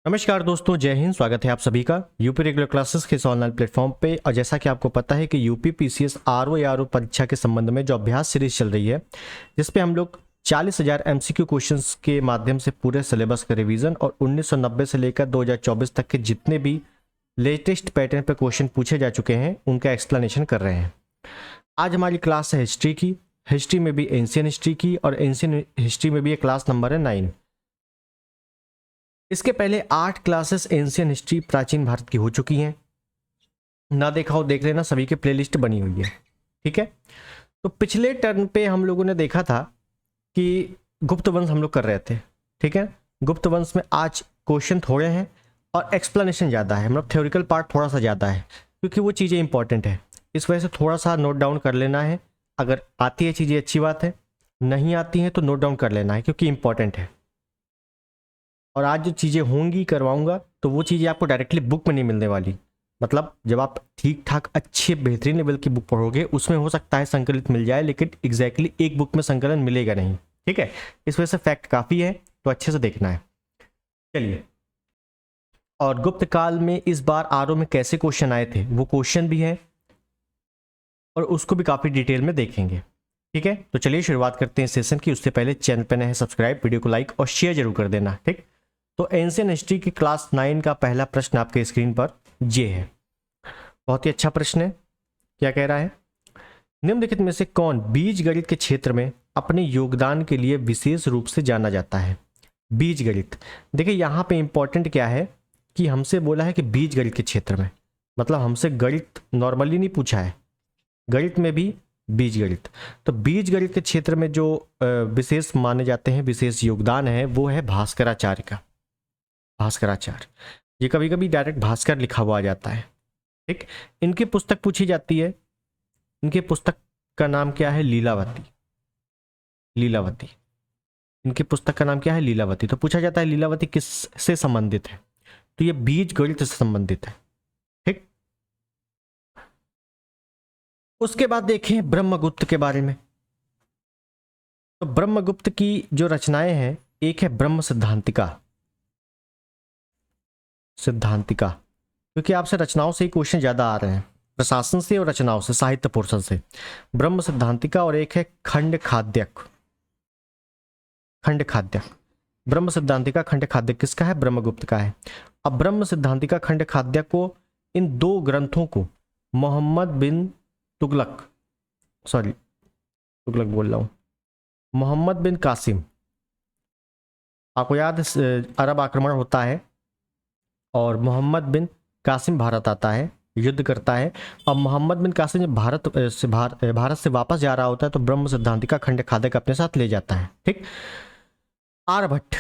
नमस्कार दोस्तों, जय हिंद। स्वागत है आप सभी का यूपी रेगुलर क्लासेस के इस ऑनलाइन प्लेटफॉर्म पे। और जैसा कि आपको पता है कि यूपी पीसीएस आरओ या आरओ परीक्षा के संबंध में जो अभ्यास सीरीज चल रही है, जिसपे हम लोग 40,000 एमसीक्यू क्वेश्चंस के माध्यम से पूरे सिलेबस का रिवीजन और 1990 से लेकर 2024 तक के जितने भी लेटेस्ट पैटर्न पे क्वेश्चन पूछे जा चुके हैं उनका एक्सप्लेनेशन कर रहे हैं। आज हमारी क्लास है हिस्ट्री की। हिस्ट्री में भी एंशियन हिस्ट्री की, और एंशियन हिस्ट्री में भी ये क्लास नंबर है 9। इसके पहले 8 क्लासेस एंशियन हिस्ट्री प्राचीन भारत की हो चुकी हैं। ना देखा हो देख लेना, सभी के प्लेलिस्ट बनी हुई है। ठीक है, तो पिछले टर्न पे हम लोगों ने देखा था कि गुप्त वंश हम लोग कर रहे थे। ठीक है, गुप्त वंश में आज क्वेश्चन थोड़े हैं और एक्सप्लेनेशन ज़्यादा है, मतलब थ्योरिकल पार्ट थोड़ा सा ज़्यादा है, क्योंकि वो चीज़ें इंपॉर्टेंट है। इस वजह से थोड़ा सा नोट डाउन कर लेना है। अगर आती है चीज़ें अच्छी बात है, नहीं आती हैं तो नोट डाउन कर लेना है, क्योंकि इंपॉर्टेंट है। और आज जो चीज़ें होंगी करवाऊंगा तो वो चीज़ें आपको डायरेक्टली बुक में नहीं मिलने वाली। मतलब जब आप ठीक ठाक अच्छे बेहतरीन लेवल की बुक पढ़ोगे उसमें हो सकता है संकलित मिल जाए, लेकिन एग्जैक्टली एक बुक में संकलन मिलेगा नहीं। ठीक है, इस वजह से फैक्ट काफ़ी है, तो अच्छे से देखना है। चलिए, और गुप्त काल में इस बार आरओ में कैसे क्वेश्चन आए थे वो क्वेश्चन भी है, और उसको भी काफ़ी डिटेल में देखेंगे। ठीक है, तो चलिए शुरुआत करते हैं सेशन की। उससे पहले चैनल पर नए हैं सब्सक्राइब, वीडियो को लाइक और शेयर जरूर कर देना। ठीक, तो एंशियन हिस्ट्री की क्लास 9 का पहला प्रश्न आपके स्क्रीन पर ये है। बहुत ही अच्छा प्रश्न है। क्या कह रहा है? निम्नलिखित में से कौन बीज गणित के क्षेत्र में अपने योगदान के लिए विशेष रूप से जाना जाता है? बीज गणित, देखिए यहाँ पे इंपॉर्टेंट क्या है कि हमसे बोला है कि बीज गणित के क्षेत्र में, मतलब हमसे गणित नॉर्मली नहीं पूछा है, गणित में भी बीज गणित। तो बीज गणित के क्षेत्र में जो विशेष माने जाते हैं, विशेष योगदान है, वो है भास्कराचार्य का। भास्कराचार्य, ये कभी कभी डायरेक्ट भास्कर लिखा हुआ आ जाता है। ठीक, इनकी पुस्तक पूछी जाती है। इनकी पुस्तक का नाम क्या है? लीलावती। लीलावती, इनकी पुस्तक का नाम क्या है? लीलावती। तो पूछा जाता है लीलावती किस से संबंधित है? तो ये बीज गणित से संबंधित है। ठीक, उसके बाद देखें ब्रह्मगुप्त के बारे में। तो ब्रह्मगुप्त की जो रचनाएं हैं, एक है ब्रह्म सिद्धांतिका। सिद्धांतिका, क्योंकि आपसे रचनाओं से ही क्वेश्चन ज्यादा आ रहे हैं, प्रशासन से और रचनाओं से, साहित्य पोर्शन से। ब्रह्म सिद्धांतिका, और एक है खंड खाद्यक। खंड खाद्यक, ब्रह्म सिद्धांतिका खंड खाद्यक किसका है? ब्रह्मगुप्त का है। अब ब्रह्म सिद्धांतिका खंड खाद्यक को, इन दो ग्रंथों को मोहम्मद बिन तुगलक, सॉरी तुगलक बोल रहा हूं, मोहम्मद बिन कासिम, आपको याद अरब आक्रमण होता है और मोहम्मद बिन कासिम भारत आता है, युद्ध करता है। और मोहम्मद बिन कासिम जब भारत से वापस जा रहा होता है तो ब्रह्म सिद्धांतिका खंड खाद्यक अपने साथ ले जाता है। ठीक, आर्यभट्ट,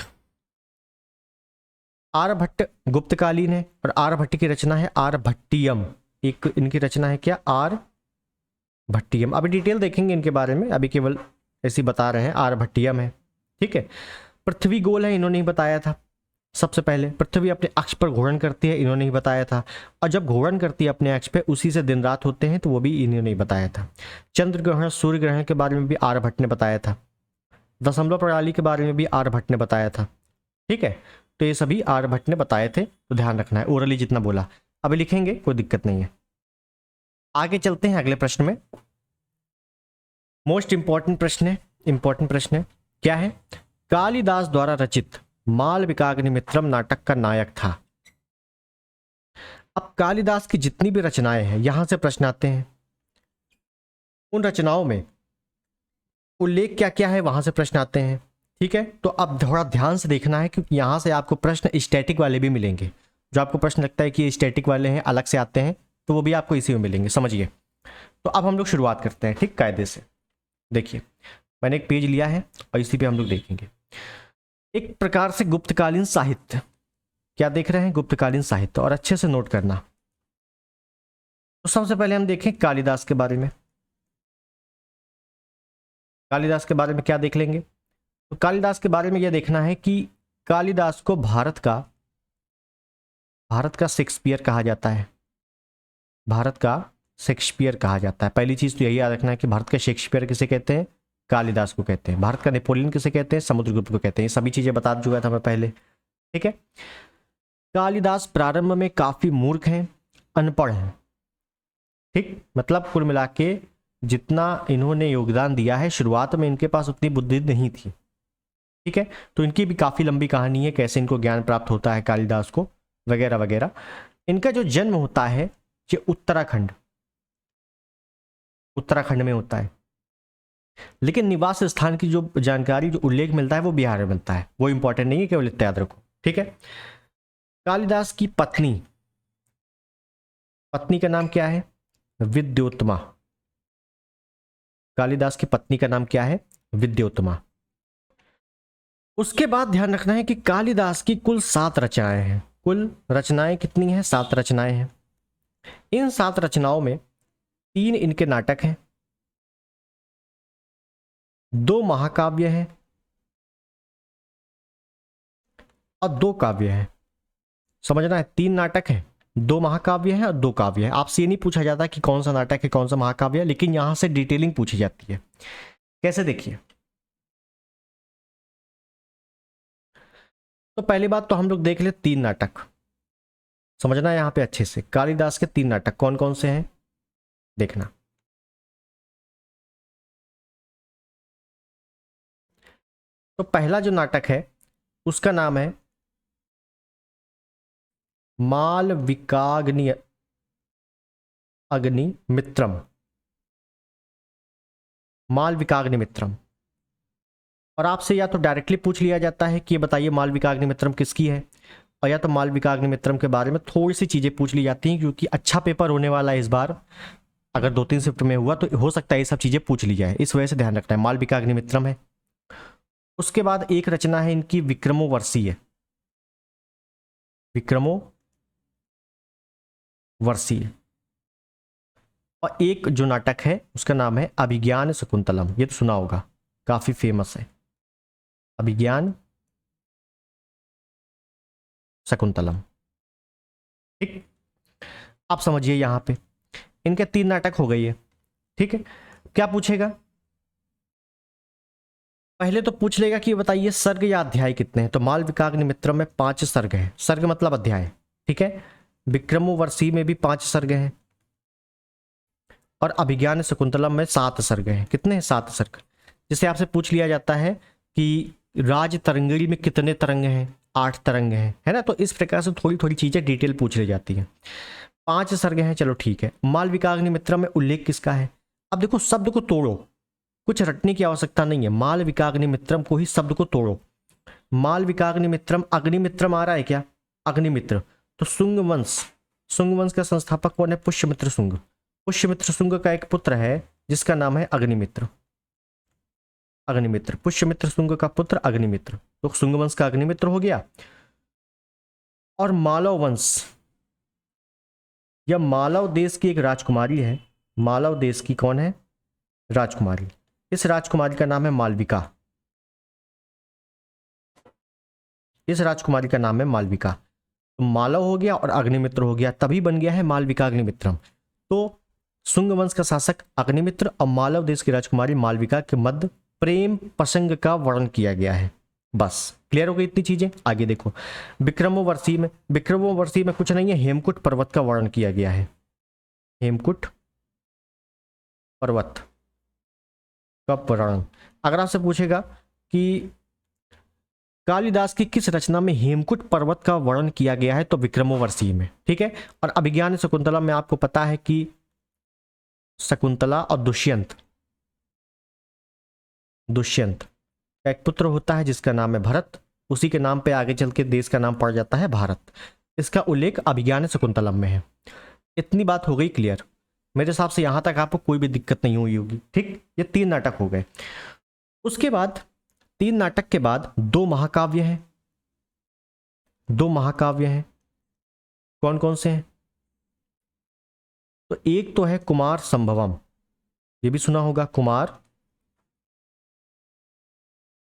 आर्यभट्ट गुप्तकालीन है, और आर्यभट्ट की रचना है आर्यभट्टियम। एक इनकी रचना है क्या? आर्यभट्टियम। अभी डिटेल देखेंगे इनके बारे में, अभी केवल ऐसी बता रहे हैं आर्यभट्टियम है। ठीक है, पृथ्वी गोल है, इन्होंने ही बताया था। सबसे पहले पृथ्वी अपने अक्ष पर घूर्णन करती है, इन्होंने ही बताया था। और जब घूर्णन करती है अपने अक्ष पे, उसी से दिन रात होते हैं, तो वो भी इन्होंने ही बताया था। चंद्र ग्रहण, सूर्य ग्रहण के बारे में भी आर्यभट्ट ने बताया था। दशमलव प्रणाली के बारे में भी आर्यभट्ट ने बताया था। ठीक है, तो ये सभी आर्यभट्ट ने बताए थे, तो ध्यान रखना है, ओरली जितना बोला। अभी लिखेंगे, कोई दिक्कत नहीं है। आगे चलते हैं अगले प्रश्न में। मोस्ट इंपॉर्टेंट प्रश्न है, इंपॉर्टेंट प्रश्न है। क्या है? कालिदास द्वारा रचित मालविकाग्निमित्रम नाटक का नायक था। अब कालिदास की जितनी भी रचनाएं हैं, यहां से प्रश्न आते हैं। उन रचनाओं में उल्लेख क्या क्या है, वहां से प्रश्न आते हैं। ठीक है, तो अब थोड़ा ध्यान से देखना है, क्योंकि यहां से आपको प्रश्न स्टैटिक वाले भी मिलेंगे। जो आपको प्रश्न लगता है कि ये स्टैटिक वाले हैं, अलग से आते हैं, तो वो भी आपको इसी में मिलेंगे, समझिए। तो अब हम लोग शुरुआत करते हैं, ठीक, कायदे से। देखिए, मैंने एक पेज लिया है और इसी पे हम लोग देखेंगे। एक प्रकार से गुप्तकालीन साहित्य, क्या देख रहे हैं? गुप्तकालीन साहित्य, और अच्छे से नोट करना। तो सबसे पहले हम देखें कालिदास के बारे में। कालिदास के बारे में क्या देख लेंगे? तो कालिदास के बारे में यह देखना है कि कालिदास को भारत का शेक्सपियर कहा जाता है। भारत का शेक्सपियर कहा जाता है। पहली चीज तो यही याद रखना है कि भारत का शेक्सपियर किसे कहते हैं? कालिदास को कहते हैं। भारत का नेपोलियन किसे कहते हैं? समुद्रगुप्त को कहते हैं। ये सभी चीजें बता चुका था मैं पहले। ठीक है, कालिदास प्रारंभ में काफी मूर्ख हैं, अनपढ़ हैं। ठीक, मतलब कुल मिला के जितना इन्होंने योगदान दिया है, शुरुआत में इनके पास उतनी बुद्धि नहीं थी। ठीक है, तो इनकी भी काफी लंबी कहानी है, कैसे इनको ज्ञान प्राप्त होता है कालिदास को, वगैरह वगैरह। इनका जो जन्म होता है ये उत्तराखंड में होता है, लेकिन निवास स्थान की जो जानकारी, जो उल्लेख मिलता है वो बिहार में मिलता है। वो इंपॉर्टेंट नहीं है, केवल इतना याद रखो। ठीक है, कालिदास की पत्नी का नाम क्या है? विद्योत्तमा। कालिदास की पत्नी का नाम क्या है? विद्योत्तमा। उसके बाद ध्यान रखना है कि कालिदास की कुल 7 रचनाएं हैं। कुल रचनाएं कितनी हैं? 7 रचनाएं हैं। इन 7 रचनाओं में 3 इनके नाटक हैं, 2 महाकाव्य हैं और 2 काव्य हैं। समझना है, 3 नाटक हैं, 2 महाकाव्य हैं और 2 काव्य हैं। आपसे ये नहीं पूछा जाता कि कौन सा नाटक है, कौन सा महाकाव्य है, लेकिन यहां से डिटेलिंग पूछी जाती है। कैसे? देखिए, तो पहली बात तो हम लोग देख ले 3 नाटक। समझना है यहां पे अच्छे से, कालिदास के 3 नाटक कौन कौन से हैं देखना। तो पहला जो नाटक है उसका नाम है मालविकाग्नि अग्निमित्रम। मालविकाग्निमित्रम। और आपसे या तो डायरेक्टली पूछ लिया जाता है कि ये बताइए मालविकाग्निमित्रम किसकी है, और या तो मालविकाग्निमित्रम के बारे में थोड़ी सी चीजें पूछ ली जाती हैं, क्योंकि अच्छा पेपर होने वाला है इस बार। अगर 2-3 शिफ्ट में हुआ तो हो सकता है ये सब चीजें पूछ ली जाए, इस वजह से ध्यान रखना है। मालविकाग्निमित्रम है। उसके बाद एक रचना है इनकी विक्रमोर्वशीय। विक्रमोर्वशीय। और एक जो नाटक है उसका नाम है अभिज्ञान शकुंतलम। ये तो सुना होगा, काफी फेमस है, अभिज्ञान शकुंतलम। ठीक, आप समझिए यहां पे इनके 3 नाटक हो गई है। ठीक है, क्या पूछेगा? पहले तो पूछ लेगा कि बताइए सर्ग या अध्याय कितने हैं। तो मालविकाग्निमित्रम में 5 सर्ग हैं। सर्ग मतलब अध्याय। ठीक है, विक्रमोर्वशीय में भी 5 सर्ग हैं, और अभिज्ञान शकुंतलम में 7 सर्ग हैं। कितने हैं? 7 सर्ग। जिसे आपसे पूछ लिया जाता है कि राज तरंगिणी में कितने तरंग हैं? 8 तरंग हैं, है ना। तो इस प्रकार से थोड़ी थोड़ी चीजें डिटेल पूछ ली जाती हैं। 5 सर्ग हैं, चलो ठीक है। मालविकाग्निमित्रम में उल्लेख किसका है? अब देखो, शब्द को तोड़ो, कुछ रटने की आवश्यकता नहीं है। मालविकाग्निमित्रम को ही शब्द को तोड़ो। मालविकाग्निमित्रम, अग्निमित्रम आ रहा है क्या? अग्निमित्र। तो शुंग वंश का संस्थापक कौन है? पुष्यमित्र शुंग। पुष्यमित्र शुंग का एक पुत्र है जिसका नाम है अग्निमित्र। पुष्यमित्र शुंग का पुत्र अग्निमित्र। तो शुंग वंश का अग्निमित्र हो गया। और मालव वंश, यह मालव देश की एक राजकुमारी है। मालव देश की कौन है? राजकुमारी। इस राजकुमारी का नाम है मालविका। तो मालव हो गया और अग्निमित्र हो गया, तभी बन गया है मालविकाग्निमित्रम। तो शुंग वंश का शासक अग्निमित्र और मालव देश की राजकुमारी मालविका के मध्य प्रेम प्रसंग का वर्णन किया गया है। बस क्लियर हो गई इतनी चीजें। आगे देखो, विक्रमोर्वशीय में कुछ नहीं है, हेमकूट पर्वत का वर्णन किया गया है। हेमकूट पर्वत का वर्णन। अगर आपसे पूछेगा कि कालिदास की किस रचना में हेमकूट पर्वत का वर्णन किया गया है, तो विक्रमोर्वशीय में। ठीक है, और अभिज्ञान शकुंतलम में आपको पता है कि शकुंतला और दुष्यंत का एक पुत्र होता है जिसका नाम है भरत। उसी के नाम पे आगे चल के देश का नाम पड़ जाता है भारत। इसका उल्लेख अभिज्ञान शकुंतलम में है। इतनी बात हो गई क्लियर। मेरे हिसाब से यहां तक आपको कोई भी दिक्कत नहीं हुई होगी। ठीक, ये 3 नाटक हो गए। उसके बाद 3 नाटक के बाद 2 महाकाव्य हैं। 2 महाकाव्य हैं, कौन कौन से हैं? तो एक तो है कुमार संभवम, ये भी सुना होगा, कुमार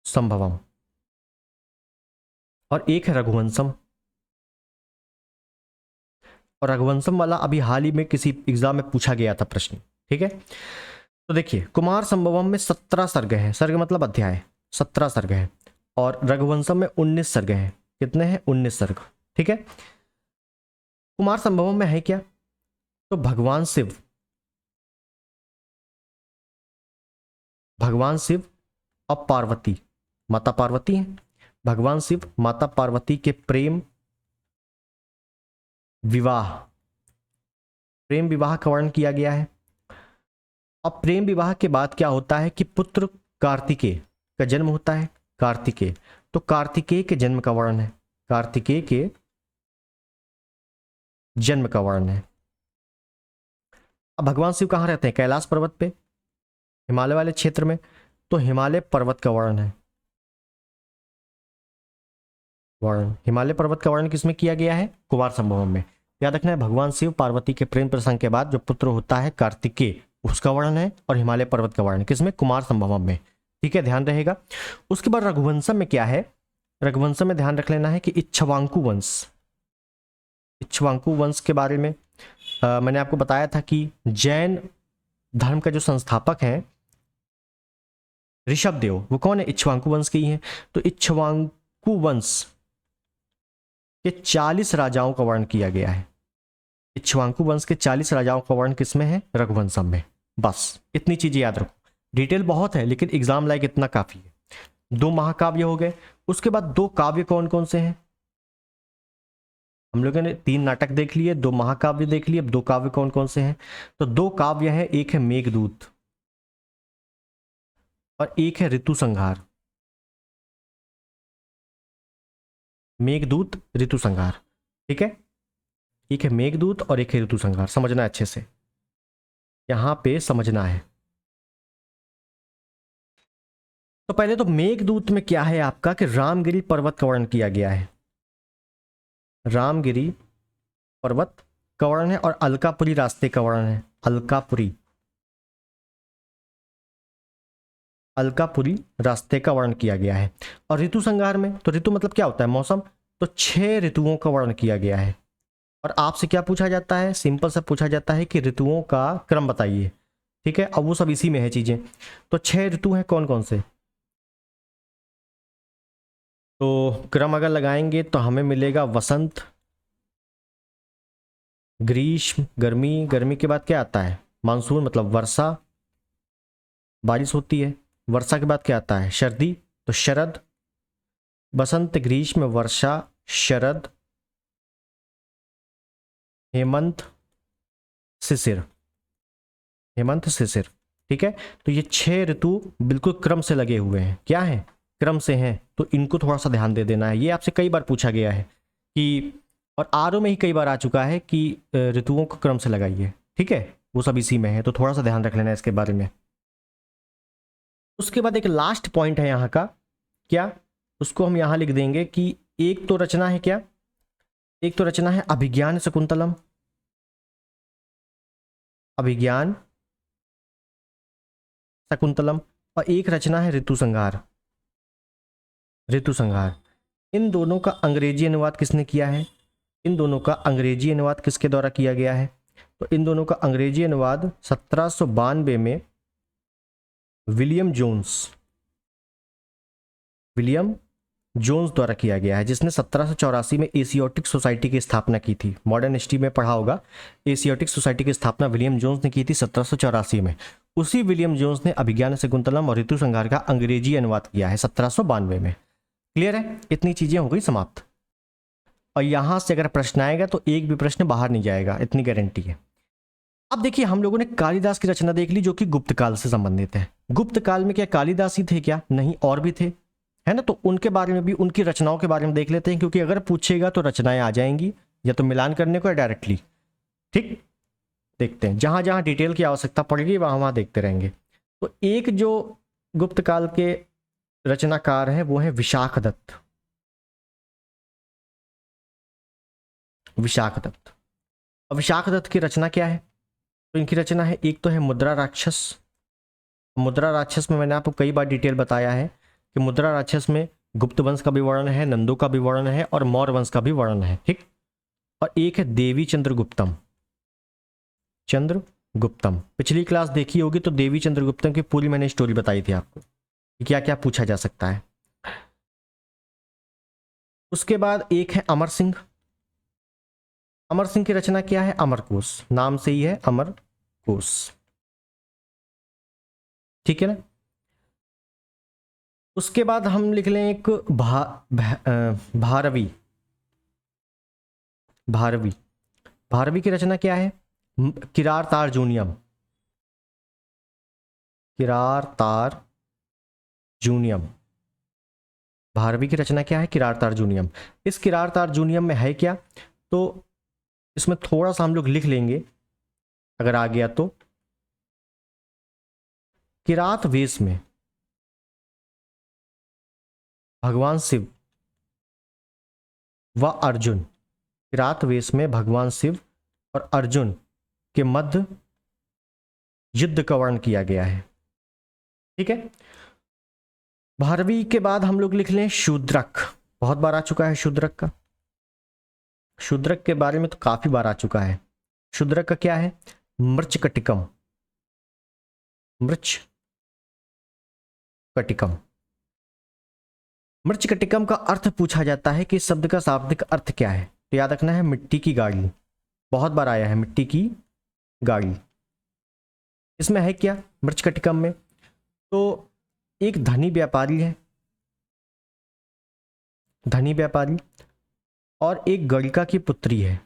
संभवम। और एक है रघुवंशम। और रघुवंशम वाला अभी हाल ही में किसी एग्जाम में पूछा गया था प्रश्न। ठीक है, तो देखिए, कुमार संभवम में 17 सर्ग हैं। सर्ग मतलब अध्याय, 17 सर्ग हैं। और रघुवंशम में 19 सर्ग हैं। कितने हैं? 19 सर्ग। ठीक है, कुमार संभवम में है क्या? तो भगवान शिव और पार्वती, माता पार्वती है, भगवान शिव माता पार्वती के प्रेम विवाह का वर्णन किया गया है। अब प्रेम विवाह के बाद क्या होता है कि पुत्र कार्तिकेय का जन्म होता है। कार्तिकेय, तो कार्तिकेय के जन्म का वर्णन है, कार्तिकेय के जन्म का वर्णन है। अब भगवान शिव कहाँ रहते हैं? कैलाश पर्वत पे, हिमालय वाले क्षेत्र में, तो हिमालय पर्वत का वर्णन है। हिमालय पर्वत का वर्णन किसमें किया गया है? कुमार संभवम में। याद रखना है, भगवान शिव पार्वती के प्रेम प्रसंग के बाद जो पुत्र होता है कार्तिकेय, उसका वर्णन है, और हिमालय पर्वत का वर्णन किसमें? कुमार संभवम में। ठीक है, ध्यान रहेगा। उसके बाद रघुवंशम में क्या है? रघुवंशम में ध्यान रख लेना है कि इक्ष्वाकु वंश के बारे में मैंने आपको बताया था कि जैन धर्म का जो संस्थापक है ऋषभदेव, वो कौन है? इक्ष्वाकु वंश के ही हैं। तो इक्ष्वाकु वंश के 40 राजाओं का वर्णन किया गया है। इक्ष्वाकु वंश के 40 राजाओं का वर्णन किसमें है? रघुवंशम में। बस इतनी चीजें याद रखो, डिटेल बहुत है लेकिन एग्जाम लायक इतना काफी है। 2 महाकाव्य हो गए। उसके बाद 2 काव्य कौन कौन से हैं? हम लोगों ने 3 नाटक देख लिए, 2 महाकाव्य देख लिए, अब 2 काव्य कौन कौन से हैं? तो 2 काव्य हैं, एक है मेघदूत और एक है ऋतु संहार। मेघदूत, ऋतु संहार, ठीक है। एक है मेघदूत और एक है ऋतु संहार, समझना अच्छे से, यहां पे समझना है। तो पहले तो मेघदूत में क्या है आपका कि रामगिरी पर्वत का वर्णन किया गया है। रामगिरी पर्वत का वर्णन है और अलकापुरी रास्ते का वर्णन है। अलकापुरी रास्ते का वर्णन किया गया है। और ऋतु संहार में, तो ऋतु मतलब क्या होता है? मौसम। तो 6 ऋतुओं का वर्णन किया गया है। और आपसे क्या पूछा जाता है? सिंपल सा पूछा जाता है कि ऋतुओं का क्रम बताइए। ठीक है, अब वो सब इसी में है चीजें। तो 6 ऋतु हैं, कौन कौन से? तो क्रम अगर लगाएंगे तो हमें मिलेगा वसंत, ग्रीष्म, गर्मी, गर्मी के बाद क्या आता है? मानसून, मतलब वर्षा, बारिश होती है। वर्षा के बाद क्या आता है? सर्दी, तो शरद। बसंत, ग्रीष्म, वर्षा, शरद, हेमंत, शिशिर। ठीक है, तो ये 6 ऋतु बिल्कुल क्रम से लगे हुए हैं। क्या है? क्रम से हैं, तो इनको थोड़ा सा ध्यान दे देना है। ये आपसे कई बार पूछा गया है कि, और आरओ में ही कई बार आ चुका है कि ऋतुओं को क्रम से लगाइए। ठीक है, वो सब इसी में है, तो थोड़ा सा ध्यान रख लेना है इसके बारे में। उसके बाद एक लास्ट पॉइंट है यहाँ का, क्या? उसको हम यहाँ लिख देंगे कि एक तो रचना है क्या? एक तो रचना है अभिज्ञान शकुंतलम, अभिज्ञान शकुंतलम, और एक रचना है ऋतु संहार। इन दोनों का अंग्रेजी अनुवाद किसने किया है? इन दोनों का अंग्रेजी अनुवाद किसके द्वारा किया गया है? तो इन दोनों का अंग्रेजी अनुवाद 1792 में विलियम जोन्स द्वारा किया गया है, जिसने 1784 में एशियोटिक सोसाइटी की स्थापना की थी। मॉडर्न हिस्ट्री में पढ़ा होगा, एशियोटिक सोसाइटी की स्थापना विलियम जोन्स ने की थी 1784 में। उसी विलियम जोन्स ने अभिज्ञान शकुंतलम और ऋतु संहार का अंग्रेजी अनुवाद किया है 1792 में। क्लियर है? इतनी चीजें हो गई समाप्त। और यहां से अगर प्रश्न आएगा तो एक भी प्रश्न बाहर नहीं जाएगा, इतनी गारंटी है। अब देखिए, हम लोगों ने कालिदास की रचना देख ली जो कि गुप्त काल से संबंधित है। गुप्त काल में क्या कालिदास ही थे क्या? नहीं, और भी थे, है ना। तो उनके बारे में भी, उनकी रचनाओं के बारे में देख लेते हैं, क्योंकि अगर पूछेगा तो रचनाएं आ जाएंगी, या तो मिलान करने को या डायरेक्टली। ठीक, देखते हैं, जहां जहां डिटेल की आवश्यकता पड़ेगी वहां वहां देखते रहेंगे। तो एक जो गुप्त काल के रचनाकार हैं वो है विशाख दत्त। अब विशाख दत्त की रचना क्या है? तो इनकी रचना है, एक तो है मुद्रा राक्षस। मुद्रा राक्षस में मैंने आपको कई बार डिटेल बताया है कि मुद्रा राक्षस में गुप्त वंश का भी वर्णन है, नंदों का भी वर्णन है और मौर्य वंश का भी वर्णन है। ठीक, और एक है देवी चंद्रगुप्तम। पिछली क्लास देखी होगी तो देवी चंद्रगुप्तम की पूरी मैंने स्टोरी बताई थी आपको, क्या क्या पूछा जा सकता है। उसके बाद एक है अमर सिंह। अमर सिंह की रचना क्या है? अमरकोश, नाम से ही है अमरकोश, ठीक है ना। उसके बाद हम लिख लें एक भारवी। भारवी, भारवी की रचना क्या है? किरार तार जूनियम, किरार तार जूनियम। भारवी की रचना क्या है? किरार तार जूनियम। इस किरार तार जूनियम में है क्या? तो इसमें थोड़ा सा हम लोग लिख लेंगे अगर आ गया तो। किरात वेश में भगवान शिव व अर्जुन, किरात वेश में भगवान शिव और अर्जुन के मध्य युद्ध का वर्णन किया गया है, ठीक है। भारवी के बाद हम लोग लिख लें शूद्रक। बहुत बार आ चुका है शूद्रक का, शूद्रक के बारे में तो काफी बार आ चुका है। शूद्रक का क्या है? मृच्छकटिकम, मृच्छकटिकम। मृच्छकटिकम का अर्थ पूछा जाता है कि इस शब्द का शाब्दिक अर्थ क्या है, तो याद रखना है मिट्टी की गाड़ी। बहुत बार आया है मिट्टी की गाड़ी। इसमें है क्या मृच्छकटिकम में? तो एक धनी व्यापारी है, धनी व्यापारी, और एक गणिका की पुत्री है,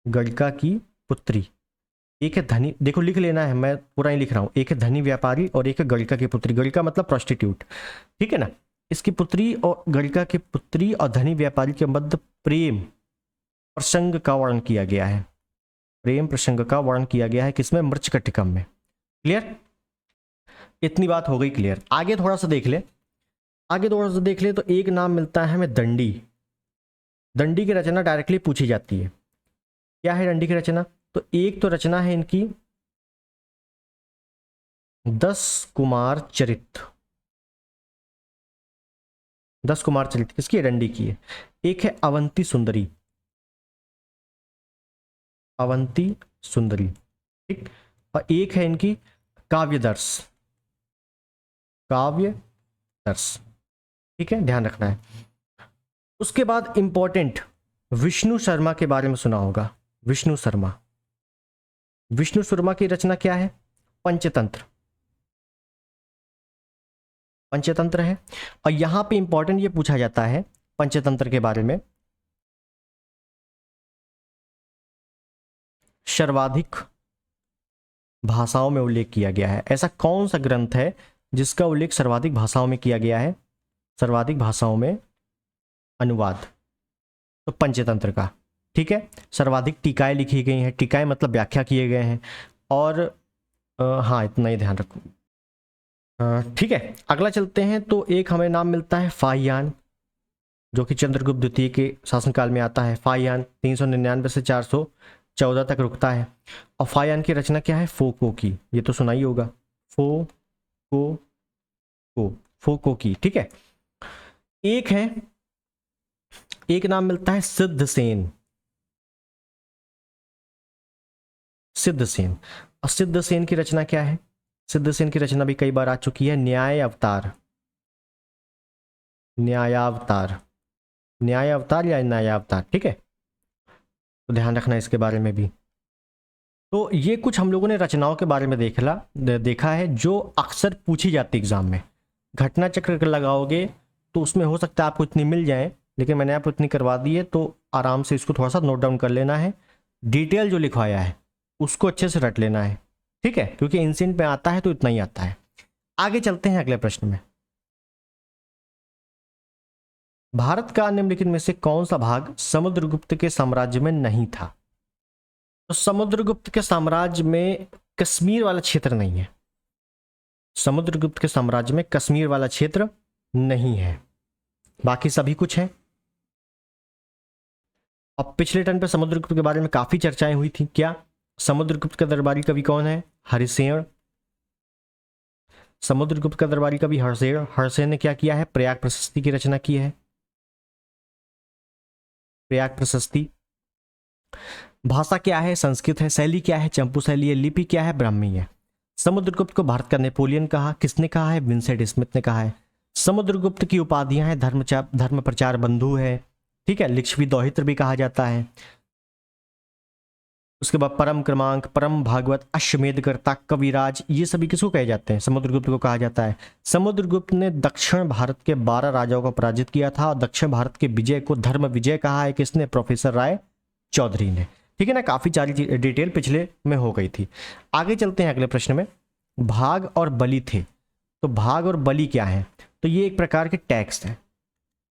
गणिका की पुत्री। एक है धनी, देखो लिख लेना है, मैं पूरा ही लिख रहा हूं। एक है धनी व्यापारी और एक है गणिका की पुत्री। गणिका मतलब प्रोस्टिट्यूट, ठीक है ना। इसकी पुत्री और गणिका की पुत्री और धनी व्यापारी के मध्य प्रेम प्रसंग का वर्णन किया गया है, प्रेम प्रसंग का वर्णन किया गया है किसमें? मृच्छकटिकम में। क्लियर? इतनी बात हो गई क्लियर। आगे थोड़ा सा देख ले, आगे थोड़ा सा देख ले तो एक नाम मिलता है हमें दंडी। दंडी की रचना डायरेक्टली पूछी जाती है। क्या है दंडी की रचना? तो एक तो रचना है इनकी 10 कुमार चरित। 10 कुमार चरित किसकी है? दंडी की है। एक है अवंती सुंदरी, अवंती सुंदरी, ठीक। और एक है इनकी काव्यदर्श, काव्यदर्श, ठीक है, ध्यान रखना है। उसके बाद इंपॉर्टेंट विष्णु शर्मा के बारे में सुना होगा। विष्णु शर्मा, विष्णु शर्मा की रचना क्या है? पंचतंत्र, पंचतंत्र है। और यहां पे इंपॉर्टेंट ये पूछा जाता है पंचतंत्र के बारे में, सर्वाधिक भाषाओं में उल्लेख किया गया है। ऐसा कौन सा ग्रंथ है जिसका उल्लेख सर्वाधिक भाषाओं में किया गया है? सर्वाधिक भाषाओं में अनुवाद, तो पंचतंत्र का, ठीक है। सर्वाधिक टीकाएं लिखी गई हैं, टीकाएं मतलब व्याख्या किए गए हैं। और हाँ, इतना ही ध्यान रखो, ठीक है। अगला चलते हैं तो एक हमें नाम मिलता है फाहियान, जो कि चंद्रगुप्त द्वितीय के शासनकाल में आता है। फाहियान 399 से 414 तक रुकता है। और फाहियान की रचना क्या है? फोको की, ये तो सुना ही होगा, फोको की, ठीक है। एक है, एक नाम मिलता है सिद्धसेन, सिद्धसेन। और सिद्धसेन की रचना क्या है? सिद्धसेन की रचना भी कई बार आ चुकी है, न्याय अवतार, न्यायावतार, न्याय अवतार या न्यायावतार, ठीक है। तो ध्यान रखना इसके बारे में भी। तो ये कुछ हम लोगों ने रचनाओं के बारे में देखा है जो अक्सर पूछी जाती एग्जाम में। घटना चक्र लगाओगे तो उसमें हो सकता है आपको इतनी मिल जाए, लेकिन मैंने आपको इतनी करवा दी है तो आराम से इसको थोड़ा सा नोट डाउन कर लेना है। डिटेल जो लिखवाया है उसको अच्छे से रट लेना है, ठीक है, क्योंकि इंसेंट में आता है तो इतना ही आता है। आगे चलते हैं अगले प्रश्न में। भारत का निम्नलिखित में से कौन सा भाग समुद्रगुप्त के साम्राज्य में नहीं था? तो समुद्रगुप्त के साम्राज्य में कश्मीर वाला क्षेत्र नहीं है, समुद्रगुप्त के साम्राज्य में कश्मीर वाला क्षेत्र नहीं है, बाकी सभी कुछ है। अब पिछले टर्न पे समुद्रगुप्त के बारे में काफी चर्चाएं हुई थी। क्या समुद्रगुप्त का दरबारी कवि कौन है? हरिसेन। समुद्रगुप्त का दरबारी कवि हरसेन। हरसेन ने क्या किया है? प्रयाग प्रशस्ति की रचना की है, प्रयाग प्रशस्ति। भाषा क्या है? संस्कृत है। शैली क्या है? चंपू शैली है। लिपि क्या है? ब्राह्मी है। समुद्रगुप्त को भारत का नेपोलियन कहा, किसने कहा है? विंसेंट स्मिथ ने कहा है। समुद्रगुप्त की उपाधियां हैं धर्म प्रचार बंधु है, ठीक है, लिच्छवी दौहित्र भी कहा जाता है। उसके बाद परम क्रमांक, परम भागवत, अश्वमेधकर्ता, कविराज, ये सभी किसको कहे जाते हैं? समुद्रगुप्त को कहा जाता है। समुद्रगुप्त ने दक्षिण भारत के 12 राजाओं को पराजित किया था और दक्षिण भारत के विजय को धर्म विजय कहा है किसने? प्रोफेसर राय चौधरी ने। ठीक है ना, काफी सारी डिटेल पिछले में हो गई थी। आगे चलते हैं अगले प्रश्न में। भाग और बलि थे, तो भाग और बलि क्या है? तो ये एक प्रकार के टैक्स है,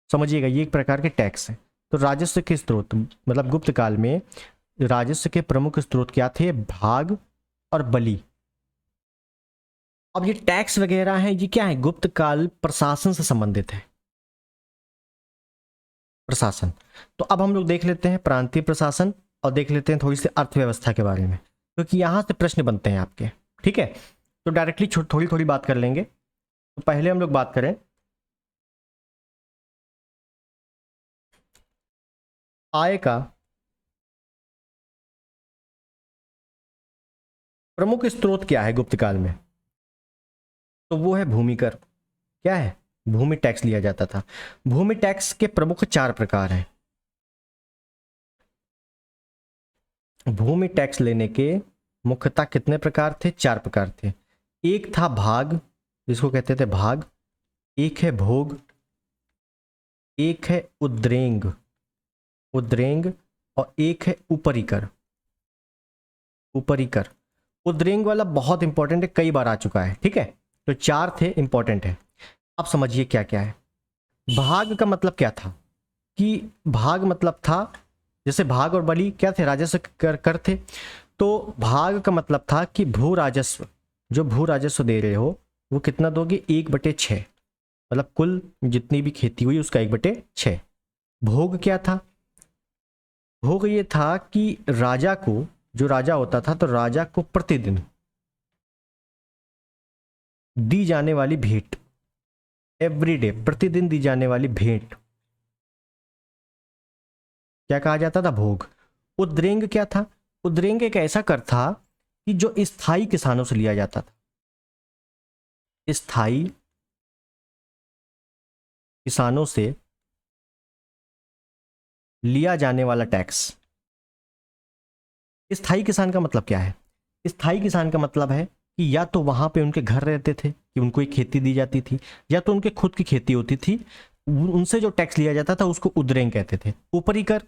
समझिएगा, ये एक प्रकार के टैक्स है। तो राजस्व के स्रोत, मतलब गुप्त काल में राजस्व के प्रमुख स्रोत क्या थे? भाग और बलि। अब ये टैक्स वगैरह है, ये क्या है? गुप्त काल प्रशासन से संबंधित है, प्रशासन। तो अब हम लोग देख लेते हैं प्रांतीय प्रशासन और देख लेते हैं थोड़ी सी अर्थव्यवस्था के बारे में, क्योंकि यहां से प्रश्न बनते हैं आपके। ठीक है, तो डायरेक्टली थोड़ी थोड़ी बात कर लेंगे। तो पहले हम लोग बात करें आय का प्रमुख स्रोत क्या है गुप्त काल में? तो वो है भूमि कर। क्या है? भूमि टैक्स लिया जाता था। भूमि टैक्स के प्रमुख 4 प्रकार हैं। भूमि टैक्स लेने के मुख्यतः कितने प्रकार थे? 4 प्रकार थे। एक था भाग, जिसको कहते थे भाग, एक है भोग, एक है उद्रेंग, उद्रेंग, और एक है ऊपरी कर, ऊपरी कर। उद्रेंग वाला बहुत इंपॉर्टेंट है, कई बार आ चुका है। ठीक है, तो 4 थे, इंपॉर्टेंट है। अब समझिए क्या क्या है। भाग का मतलब क्या था? कि भाग मतलब था, जैसे भाग और बलि क्या थे? राजस्व कर थे। तो भाग का मतलब था कि भू राजस्व, जो भू राजस्व दे रहे हो वो कितना दोगे? 1/6, मतलब कुल जितनी भी खेती हुई उसका 1/6। भोग क्या था? भोग ये था कि राजा को, जो राजा होता था, तो राजा को प्रतिदिन दी जाने वाली भेंट, एवरीडे, प्रतिदिन दी जाने वाली भेंट, क्या कहा जाता था? भोग। उद्रेंग क्या था? उद्रेंग एक ऐसा कर था कि जो स्थायी किसानों से लिया जाता था। स्थायी किसानों से लिया जाने वाला टैक्स। स्थायी किसान का मतलब क्या है? स्थायी किसान का मतलब है कि या तो वहां पे उनके घर रहते थे कि उनको एक खेती दी जाती थी, या तो उनके खुद की खेती होती थी, उनसे जो टैक्स लिया जाता था उसको उद्रेंग कहते थे। ऊपरी कर,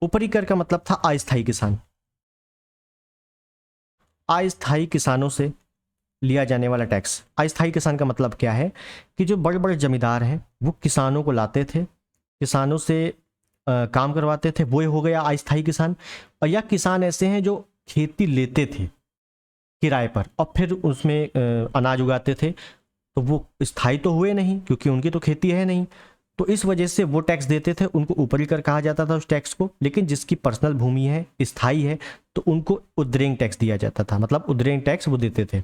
ऊपरी कर का मतलब था अस्थायी किसान। अस्थायी किसानों से लिया जाने वाला टैक्स। अस्थायी किसान का मतलब क्या है? कि जो बड़े बड़े जमींदार हैं वो किसानों को लाते थे, किसानों से काम करवाते थे, वो हो गया अस्थायी किसान। और या किसान ऐसे हैं जो खेती लेते थे किराए पर और फिर उसमें अनाज उगाते थे, तो वो स्थायी तो हुए नहीं क्योंकि उनकी तो खेती है नहीं। तो इस वजह से वो टैक्स देते थे, उनको ऊपरी कर कहा जाता था उस टैक्स को। लेकिन जिसकी पर्सनल भूमि है, स्थायी है, तो उनको उद्रेंग टैक्स दिया जाता था, मतलब उद्रेंग टैक्स वो देते थे।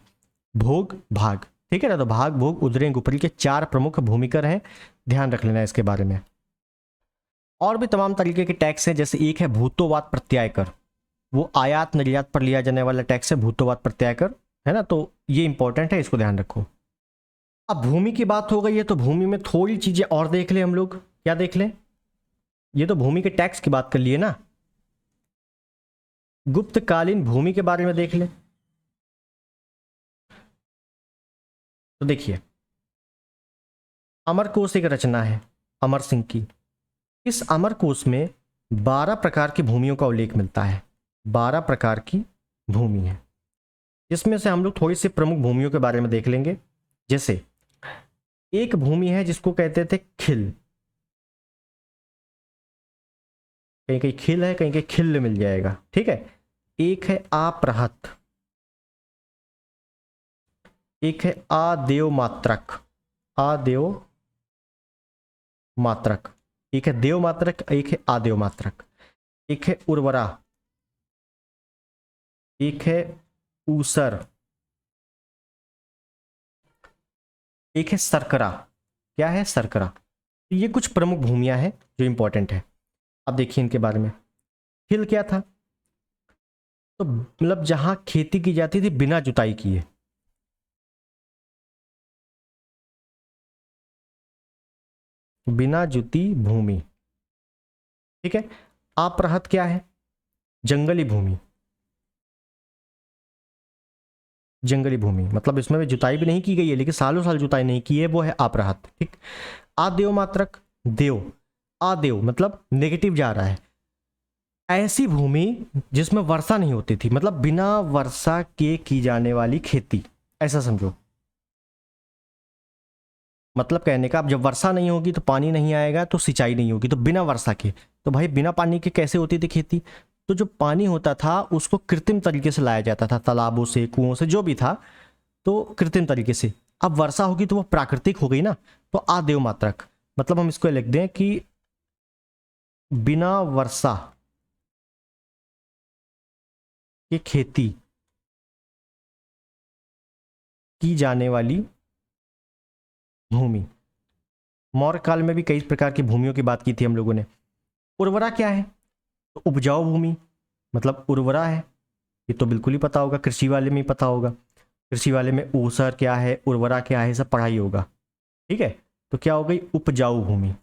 भोग, भाग, ठीक है ना। तो भाग, भोग, उद्रेंग, ऊपरी के 4 प्रमुख भूमि कर हैं, ध्यान रख लेना इसके बारे में। और भी तमाम तरीके के टैक्स हैं, जैसे एक है भूतोवाद प्रत्यय कर, वो आयात निर्यात पर लिया जाने वाला टैक्स है, भूतोवाद प्रत्यय कर, है ना। तो ये इंपॉर्टेंट है, इसको ध्यान रखो। अब भूमि की बात हो गई है तो भूमि में थोड़ी चीजें और देख ले हम लोग। क्या देख लें? ये तो भूमि के टैक्स की बात कर लिए ना, गुप्तकालीन भूमि के बारे में देख ले। तो देखिए, अमरकोश एक रचना है अमर सिंह की। इस अमरकोश में 12 प्रकार की भूमियों का उल्लेख मिलता है। 12 प्रकार की भूमि है, जिसमें से हम लोग थोड़ी सी प्रमुख भूमियों के बारे में देख लेंगे। जैसे एक भूमि है जिसको कहते थे खिल, कहीं कहीं खिल है, कहीं कहीं खिल्ल मिल जाएगा, ठीक है। एक है आप्रहत, एक है आदेव मात्रक, आदेव मात्रक, एक है देव मात्रक, एक है आदेव मात्रक, एक है उर्वरा, एक है ऊसर, एक है सरकरा। क्या है? सरकरा। तो ये कुछ प्रमुख भूमियां हैं जो इंपॉर्टेंट है। अब देखिए इनके बारे में। हिल क्या था? तो मतलब जहां खेती की जाती थी बिना जुताई किए, बिना जुती भूमि, ठीक है। आपराहत क्या है? जंगली भूमि, जंगली भूमि मतलब इसमें भी जुताई भी नहीं की गई है, लेकिन सालों साल जुताई नहीं की है, वो है आपराहत। ठीक। आदेव मात्रक, देव, आदेव मतलब नेगेटिव जा रहा है, ऐसी भूमि जिसमें वर्षा नहीं होती थी, मतलब बिना वर्षा के की जाने वाली खेती, ऐसा समझो। मतलब कहने का, अब जब वर्षा नहीं होगी तो पानी नहीं आएगा तो सिंचाई नहीं होगी, तो बिना वर्षा के, तो भाई बिना पानी के कैसे होती थी खेती? तो जो पानी होता था उसको कृत्रिम तरीके से लाया जाता था, तालाबों से, कुओं से, जो भी था, तो कृत्रिम तरीके से। अब वर्षा होगी तो वो प्राकृतिक हो गई ना, तो आदेव मात्रक मतलब हम इसको लिख दें कि बिना वर्षा की खेती की जाने वाली भूमि। मौर्य काल में भी कई प्रकार की भूमियों की बात की थी हम लोगों ने। उर्वरा क्या है? तो उपजाऊ भूमि मतलब उर्वरा है, ये तो बिल्कुल ही पता होगा, कृषि वाले में ही पता होगा। कृषि वाले में ऊसर क्या है, उर्वरा क्या है, सब पढ़ाई होगा। ठीक है। तो क्या हो गई? उपजाऊ भूमि,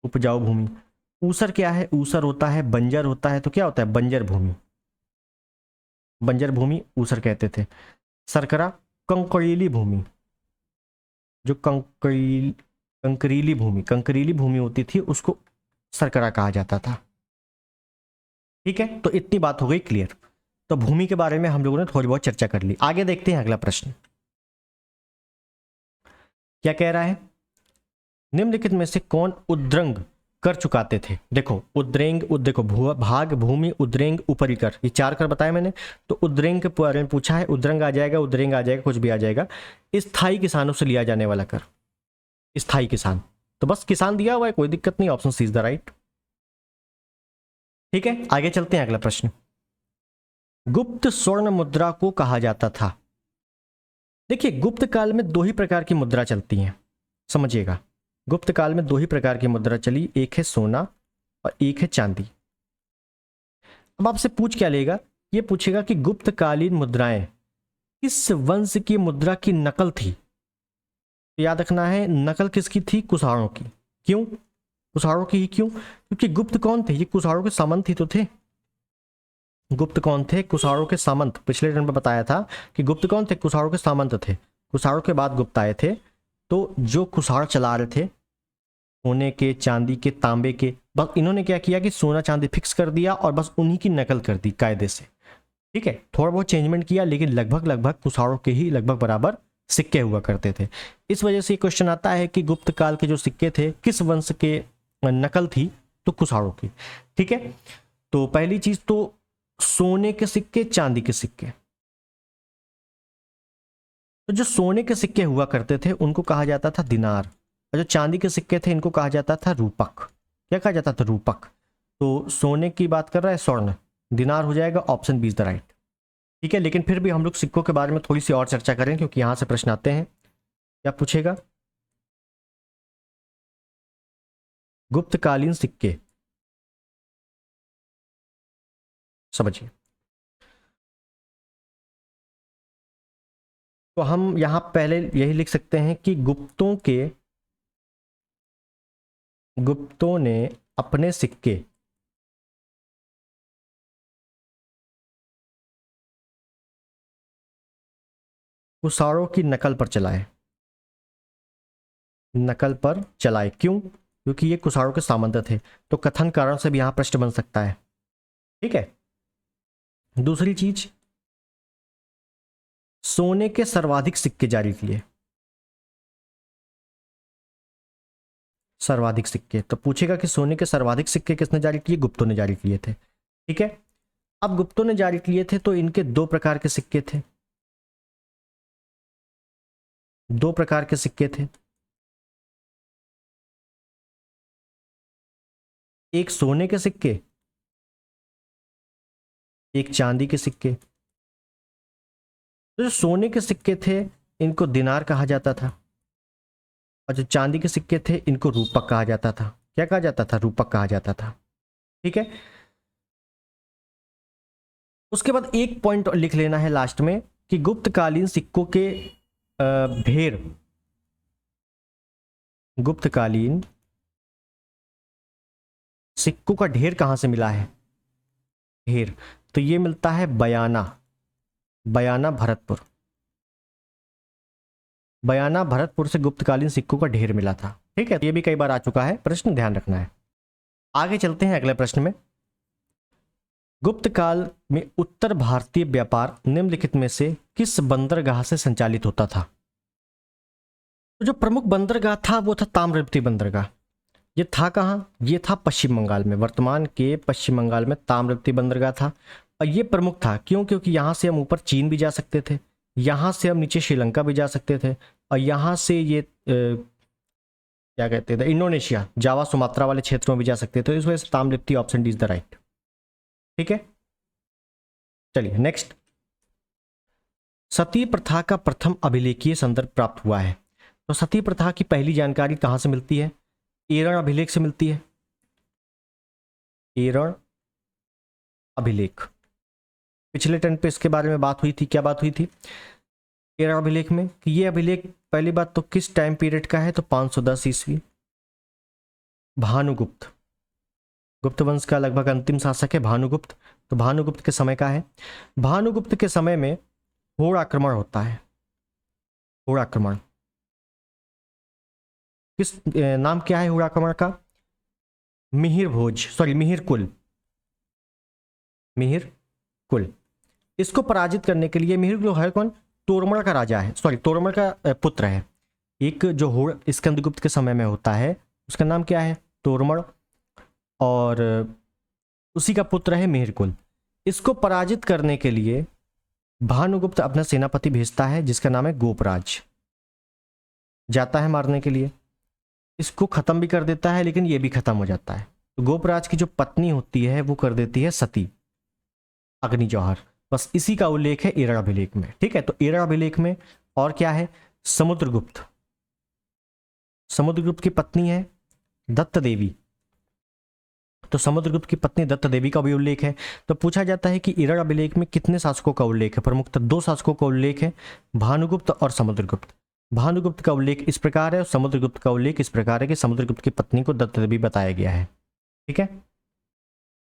उपजाऊ भूमि। ऊसर क्या है? ऊसर होता है बंजर होता है, तो क्या होता है? बंजर भूमि, बंजर भूमि ऊसर कहते थे। सरकरा, कंकरीली भूमि, जो कंकरीली भूमि, कंकरीली भूमि होती थी उसको सरकरा कहा जाता था। ठीक है, तो इतनी बात हो गई क्लियर। तो भूमि के बारे में हम लोगों ने थोड़ी बहुत चर्चा कर ली। आगे देखते हैं अगला प्रश्न क्या कह रहा है। निम्नलिखित में से कौन उद्रंग कर चुकाते थे? देखो उद्रेंग, देखो भाग, भूमि, उद्रेंग, ऊपरी कर, ये 4 कर बताया मैंने। तो उद्रेंग के बारे में पूछा है, उद्रंग आ जाएगा, उद्रेंग आ जाएगा, कुछ भी आ जाएगा। स्थायी किसानों से लिया जाने वाला कर, स्थायी किसान, तो बस किसान दिया हुआ है, कोई दिक्कत नहीं, option C is the right. ठीक है, आगे चलते हैं अगला प्रश्न। गुप्त स्वर्ण मुद्रा को कहा जाता था। देखिए गुप्त काल में 2 ही प्रकार की मुद्रा चलती हैं, समझिएगा। गुप्त काल में 2 ही प्रकार की मुद्रा चली, एक है सोना और एक है चांदी। अब आपसे पूछ क्या लेगा? ये पूछेगा कि गुप्तकालीन मुद्राएं किस वंश की मुद्रा की नकल थी? तो याद रखना है, नकल किसकी थी? कुषाणों की। क्यों कुषाणों की ही? क्यों? क्योंकि गुप्त कौन थे? ये कुषाणों के सामंत ही तो थे। गुप्त कौन थे? कुषाणों के सामंत। पिछले टर्म में बताया था कि गुप्त कौन थे? कुषाणों के सामंत थे। कुषाणों के बाद गुप्त आए थे। तो जो कुषाण चला रहे थे सोने के, चांदी के, तांबे के, बस इन्होंने क्या किया कि सोना चांदी फिक्स कर दिया और बस उन्हीं की नकल कर दी कायदे से। ठीक है, थोड़ा बहुत चेंजमेंट किया, लेकिन लगभग लगभग कुषाणों के ही लगभग बराबर सिक्के हुआ करते थे। इस वजह से क्वेश्चन आता है कि गुप्त काल के जो सिक्के थे किस वंश के नकल थी? तो कुषाणों की। ठीक है, तो पहली चीज तो सोने के सिक्के, चांदी के सिक्के। तो जो सोने के सिक्के हुआ करते थे उनको कहा जाता था दिनार, और जो चांदी के सिक्के थे इनको कहा जाता था रूपक। क्या कहा जाता था? रूपक। तो सोने की बात कर रहा है, स्वर्ण, दिनार हो जाएगा, option B is the right. ठीक है, लेकिन फिर भी हम लोग सिक्कों के बारे में थोड़ी सी और चर्चा करें, क्योंकि यहां से प्रश्न आते हैं। क्या पूछेगा? गुप्तकालीन सिक्के, समझिए। तो हम यहां पहले यही लिख सकते हैं कि गुप्तों ने अपने सिक्के कुषाणों की नकल पर चलाए, नकल पर चलाए। क्यों? क्योंकि ये कुषाणों के सामंत थे। तो कथन कारण से भी यहां प्रश्न बन सकता है। ठीक है, दूसरी चीज, सोने के सर्वाधिक सिक्के जारी किए, सर्वाधिक सिक्के। तो पूछेगा कि सोने के सर्वाधिक सिक्के किसने जारी किए? गुप्तों ने जारी किए थे। ठीक है, अब गुप्तों ने जारी किए थे तो इनके 2 प्रकार के सिक्के थे, 2 प्रकार के सिक्के थे। एक सोने के सिक्के, एक चांदी के सिक्के। तो जो सोने के सिक्के थे इनको दिनार कहा जाता था, और जो चांदी के सिक्के थे इनको रूपक कहा जाता था। क्या कहा जाता था? रूपक कहा जाता था। ठीक है, उसके बाद एक पॉइंट लिख लेना है लास्ट में कि गुप्तकालीन सिक्कों के ढेर, गुप्तकालीन सिक्कों का ढेर कहाँ से मिला है? ढेर तो ये मिलता है बयाना, बयाना भरतपुर। बयाना भरतपुर से गुप्तकालीन सिक्कों का ढेर मिला था। ठीक है, ये भी कई बार आ चुका है प्रश्न, ध्यान रखना है। आगे चलते हैं अगले प्रश्न में। गुप्त काल में उत्तर भारतीय व्यापार निम्नलिखित में से किस बंदरगाह से संचालित होता था? तो जो प्रमुख बंदरगाह था वो था ताम्रलिप्ति बंदरगाह। ये था कहाँ? ये था पश्चिम बंगाल में, वर्तमान के पश्चिम बंगाल में ताम्रलिप्ति बंदरगाह था। और ये प्रमुख था क्यों? क्योंकि यहाँ से हम ऊपर चीन भी जा सकते थे, यहाँ से हम नीचे श्रीलंका भी जा सकते थे, और यहाँ से ये क्या कहते थे, इंडोनेशिया, जावा सुमात्रा वाले क्षेत्रों में भी जा सकते थे। इस वजह से Tamralipti option D is the right. ठीक है, चलिए नेक्स्ट। सती प्रथा का प्रथम अभिलेखीय संदर्भ प्राप्त हुआ है। तो सती प्रथा की पहली जानकारी कहाँ से मिलती है? एरण अभिलेख से मिलती है। एरण अभिलेख, पिछले टर्न पे इसके बारे में बात हुई थी। क्या बात हुई थी एरण अभिलेख में? कि ये अभिलेख पहली बात तो किस टाइम पीरियड का है? तो 510 ईस्वी, भानुगुप्त, गुप्त वंश का लगभग अंतिम शासक है भानुगुप्त। तो भानुगुप्त के समय का है। भानुगुप्त के समय में होड़ आक्रमण होता है। होड़ आक्रमण, किस नाम क्या है होड़ आक्रमण का? मिहिर भोज, सॉरी मिहिर कुल, मिहिर कुल। इसको पराजित करने के लिए, मिहिर कुल है कौन? तोरमण का राजा है, सॉरी तोरमण का पुत्र है। एक जो होड़ स्कंदगुप्त के समय में होता है उसका नाम क्या है? तोरमण, और उसी का पुत्र है मिहिरकुल। इसको पराजित करने के लिए भानुगुप्त अपना सेनापति भेजता है जिसका नाम है गोपराज, जाता है मारने के लिए। इसको खत्म भी कर देता है लेकिन ये भी खत्म हो जाता है। तो गोपराज की जो पत्नी होती है वो कर देती है सती, अग्नि जौहर। बस इसी का उल्लेख है एरण अभिलेख में। ठीक है, तो एरण अभिलेख में और क्या है? समुद्रगुप्त, समुद्रगुप्त की पत्नी है दत्त देवी, तो समुद्रगुप्त की पत्नी दत्त देवी का भी उल्लेख है। तो पूछा जाता है कि एरण अभिलेख में कितने शासकों का उल्लेख है? प्रमुखतः 2 शासकों का उल्लेख है, भानुगुप्त और समुद्रगुप्त। भानुगुप्त का उल्लेख इस प्रकार है और समुद्रगुप्त का उल्लेख इस प्रकार है कि समुद्रगुप्त की पत्नी को दत्त देवी बताया गया है। ठीक है,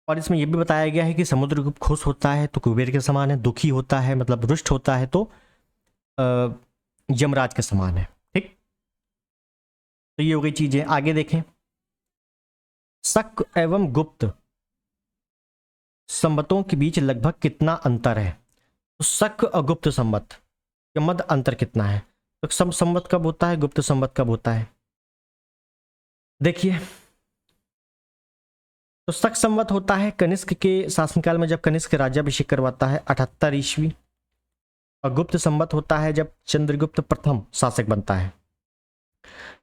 और इसमें यह भी बताया गया है कि समुद्रगुप्त खुश होता है तो कुबेर के समान है, दुखी होता है मतलब रुष्ट होता है तो यमराज के समान है। ठीक, तो ये हो गई चीजें। आगे देखें, शक एवं गुप्त संवतों के बीच लगभग कितना अंतर है? तो शक और गुप्त संवत के मध्य अंतर कितना है? तो संवत कब होता है, गुप्त संवत कब होता है? देखिए, तो शक संवत होता है कनिष्क के शासनकाल में, जब कनिष्क राज्याभिषेक करवाता है 78 ईस्वी, और गुप्त संवत होता है जब चंद्रगुप्त प्रथम शासक बनता है।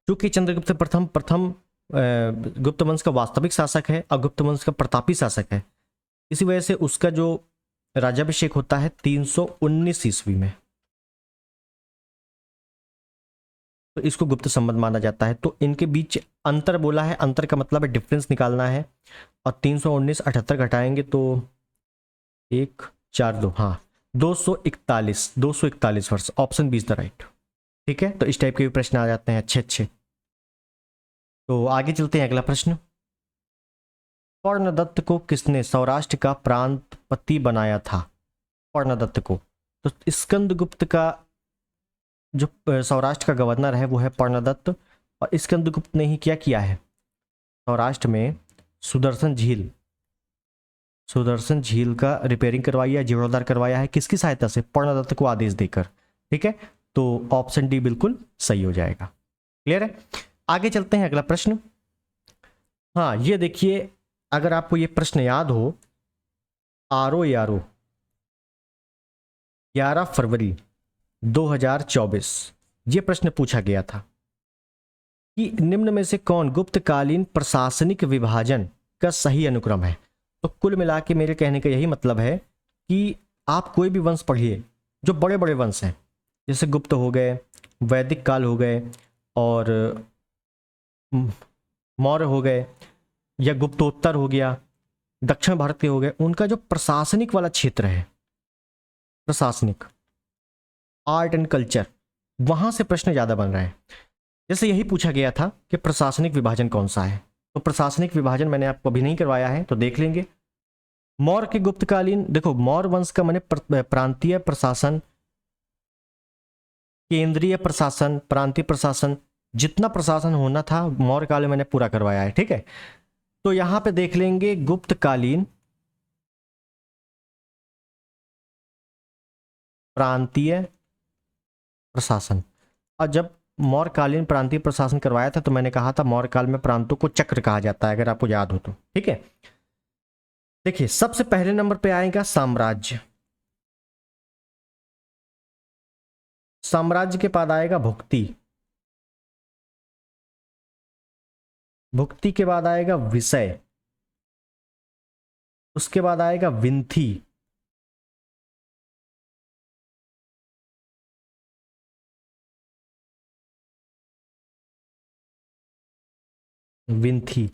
क्योंकि चंद्रगुप्त प्रथम गुप्त वंश का वास्तविक शासक है और गुप्त वंश का प्रतापी शासक है, इसी वजह से उसका जो राज्याभिषेक होता है 319 ईस्वी में, तो इसको गुप्त संवत माना जाता है। तो इनके बीच अंतर बोला है, अंतर का मतलब है डिफरेंस निकालना है, और 319 78 घटाएंगे तो 1 4 2, हाँ 241 वर्ष। Option B is the right. ठीक है, तो इस टाइप के भी प्रश्न आ जाते हैं अच्छे अच्छे। तो आगे चलते हैं, अगला प्रश्न। कर्णदत्त को किसने सौराष्ट्र का प्रांतपति बनाया था? कर्णदत्त को, तो स्कंदगुप्त का जो सौराष्ट्र का गवर्नर है वो है कर्णदत्त, और स्कंदगुप्त ने ही क्या किया है? सौराष्ट्र में सुदर्शन झील का रिपेयरिंग करवाया, जीर्णोद्धार करवाया है। किसकी सहायता से? कर्णदत्त को आदेश देकर। ठीक है, तो ऑप्शन डी बिल्कुल सही हो जाएगा। क्लियर है? आगे चलते हैं, अगला प्रश्न। हाँ, ये देखिए, अगर आपको ये प्रश्न याद हो, आरो 11 फरवरी 2024 ये प्रश्न पूछा गया था कि निम्न में से कौन गुप्तकालीन प्रशासनिक विभाजन का सही अनुक्रम है? तो कुल मिला के मेरे कहने का यही मतलब है कि आप कोई भी वंश पढ़िए, जो बड़े बड़े वंश हैं, जैसे गुप्त हो गए, वैदिक काल हो गए, और मौर्य हो गए, या गुप्तोत्तर हो गया, दक्षिण भारत के हो गए, उनका जो प्रशासनिक वाला क्षेत्र है, प्रशासनिक, आर्ट एंड कल्चर, वहां से प्रश्न ज्यादा बन रहे हैं। जैसे यही पूछा गया था कि प्रशासनिक विभाजन कौन सा है, तो प्रशासनिक विभाजन मैंने आपको अभी नहीं करवाया है, तो देख लेंगे। मौर्य के गुप्तकालीन, देखो मौर्य वंश का मैंने प्रांतीय प्रशासन, केंद्रीय प्रशासन, प्रांतीय प्रशासन, जितना प्रशासन होना था मौर्य काल में मैंने पूरा करवाया है, ठीक है। तो यहां पे देख लेंगे गुप्तकालीन प्रांतीय प्रशासन। और जब मौर्य कालीन प्रांतीय प्रशासन करवाया था तो मैंने कहा था मौर्य काल में प्रांतों को चक्र कहा जाता है, अगर आपको याद हो तो, ठीक है। देखिए सबसे पहले नंबर पे आएगा साम्राज्य, साम्राज्य के बाद आएगा भुक्ति, भुक्ति के बाद आएगा विषय, उसके बाद आएगा विंथी, विंथी,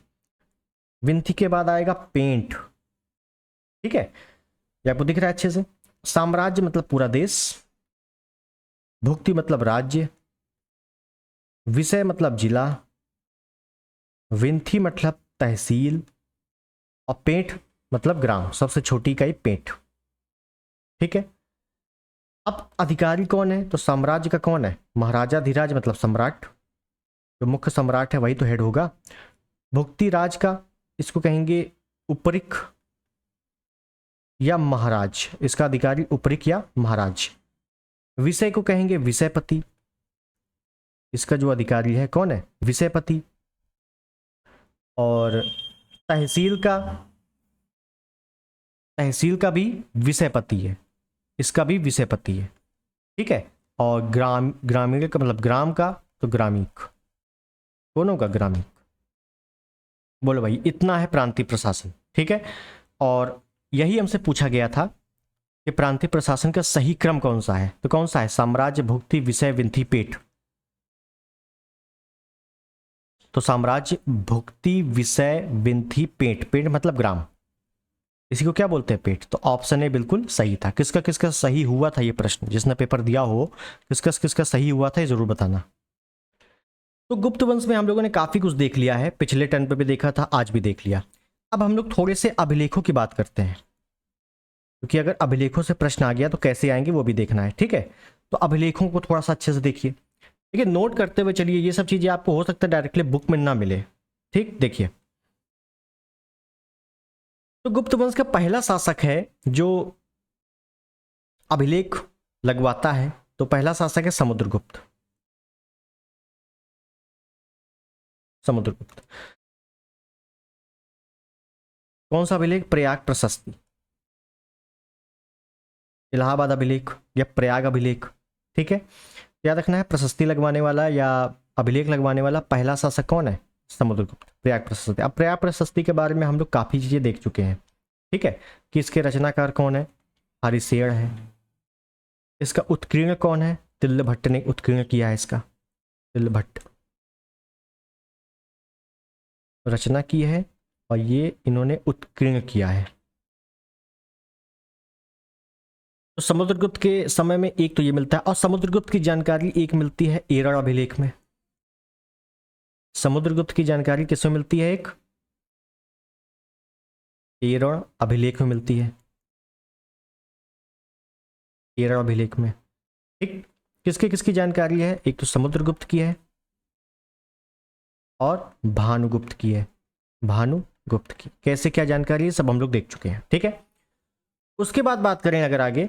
विंथी के बाद आएगा पेंट, ठीक है। ये आपको दिख रहा है अच्छे से। साम्राज्य मतलब पूरा देश, भुक्ति मतलब राज्य, विषय मतलब जिला, विंथी मतलब तहसील, और पेंट मतलब ग्राम, सबसे छोटी इकाई पेंट, ठीक है। अब अधिकारी कौन है, तो साम्राज्य का कौन है, महाराजा धीराज मतलब सम्राट, जो मुख्य सम्राट है वही तो हेड होगा। भुक्ति राज का, इसको कहेंगे उपरिक या महाराज, इसका अधिकारी उपरिक या महाराज। विषय को कहेंगे विषयपति, इसका जो अधिकारी है कौन है, विषयपति। और तहसील का, तहसील का भी विषयपति है, इसका भी विषयपति है, ठीक है। और ग्रामीण का मतलब ग्राम का, तो ग्रामीक, दोनों का ग्रामीक। बोलो भाई, इतना है प्रांतीय प्रशासन, ठीक है। और यही हमसे पूछा गया था कि प्रांतीय प्रशासन का सही क्रम कौन सा है, तो कौन सा है, साम्राज्य, भुक्ति, विषय, विंथी, पेट। तो साम्राज्य, भुक्ति, विषय, विंथी, पेट, पेट मतलब ग्राम, इसी को क्या बोलते हैं, पेट। तो ऑप्शन ए बिल्कुल सही था। किसका किसका सही हुआ था ये प्रश्न, जिसने पेपर दिया हो किसका किसका सही हुआ था ये जरूर बताना। तो गुप्त वंश में हम लोगों ने काफी कुछ देख लिया है, पिछले टर्न पे भी देखा था, आज भी देख लिया। अब हम लोग थोड़े से अभिलेखों की बात करते हैं, क्योंकि अगर अभिलेखों से प्रश्न आ गया तो कैसे आएंगे वो भी देखना है, ठीक है। तो अभिलेखों को थोड़ा सा अच्छे से देखिए, ठीक है, नोट करते हुए चलिए। ये सब चीजें आपको हो सकता है डायरेक्टली बुक में ना मिले, ठीक। देखिए तो गुप्त वंश का पहला शासक है जो अभिलेख लगवाता है, तो पहला शासक है समुद्रगुप्त, समुद्रगुप्त। कौन सा अभिलेख, प्रयाग प्रशस्ति, इलाहाबाद अभिलेख या प्रयाग अभिलेख, ठीक है। याद रखना है प्रशस्ति लगवाने वाला या अभिलेख लगवाने वाला पहला शासक कौन है, समुद्रगुप्त, प्रयाग प्रशस्ति। अब प्रयाग प्रशस्ति के बारे में हम लोग काफी चीजें देख चुके हैं, ठीक है, कि इसके रचनाकार कौन है, हरिशेण है। इसका उत्कीर्ण कौन है, तिल्ल भट्ट ने उत्कीर्ण किया है इसका, तिल्ल भट्ट रचना की है और ये इन्होंने उत्कीर्ण किया है। तो समुद्रगुप्त के समय में एक तो ये मिलता है, और समुद्रगुप्त की जानकारी एक मिलती है एरण अभिलेख में। समुद्रगुप्त की जानकारी किसमें मिलती है, एक एरण अभिलेख में मिलती है, एरण अभिलेख में, ठीक। किसके किसकी जानकारी है, एक तो समुद्रगुप्त की है और भानुगुप्त की है, भानुगुप्त की। कैसे क्या जानकारी है सब हम लोग देख चुके हैं, ठीक है। उसके बाद बात करें अगर आगे,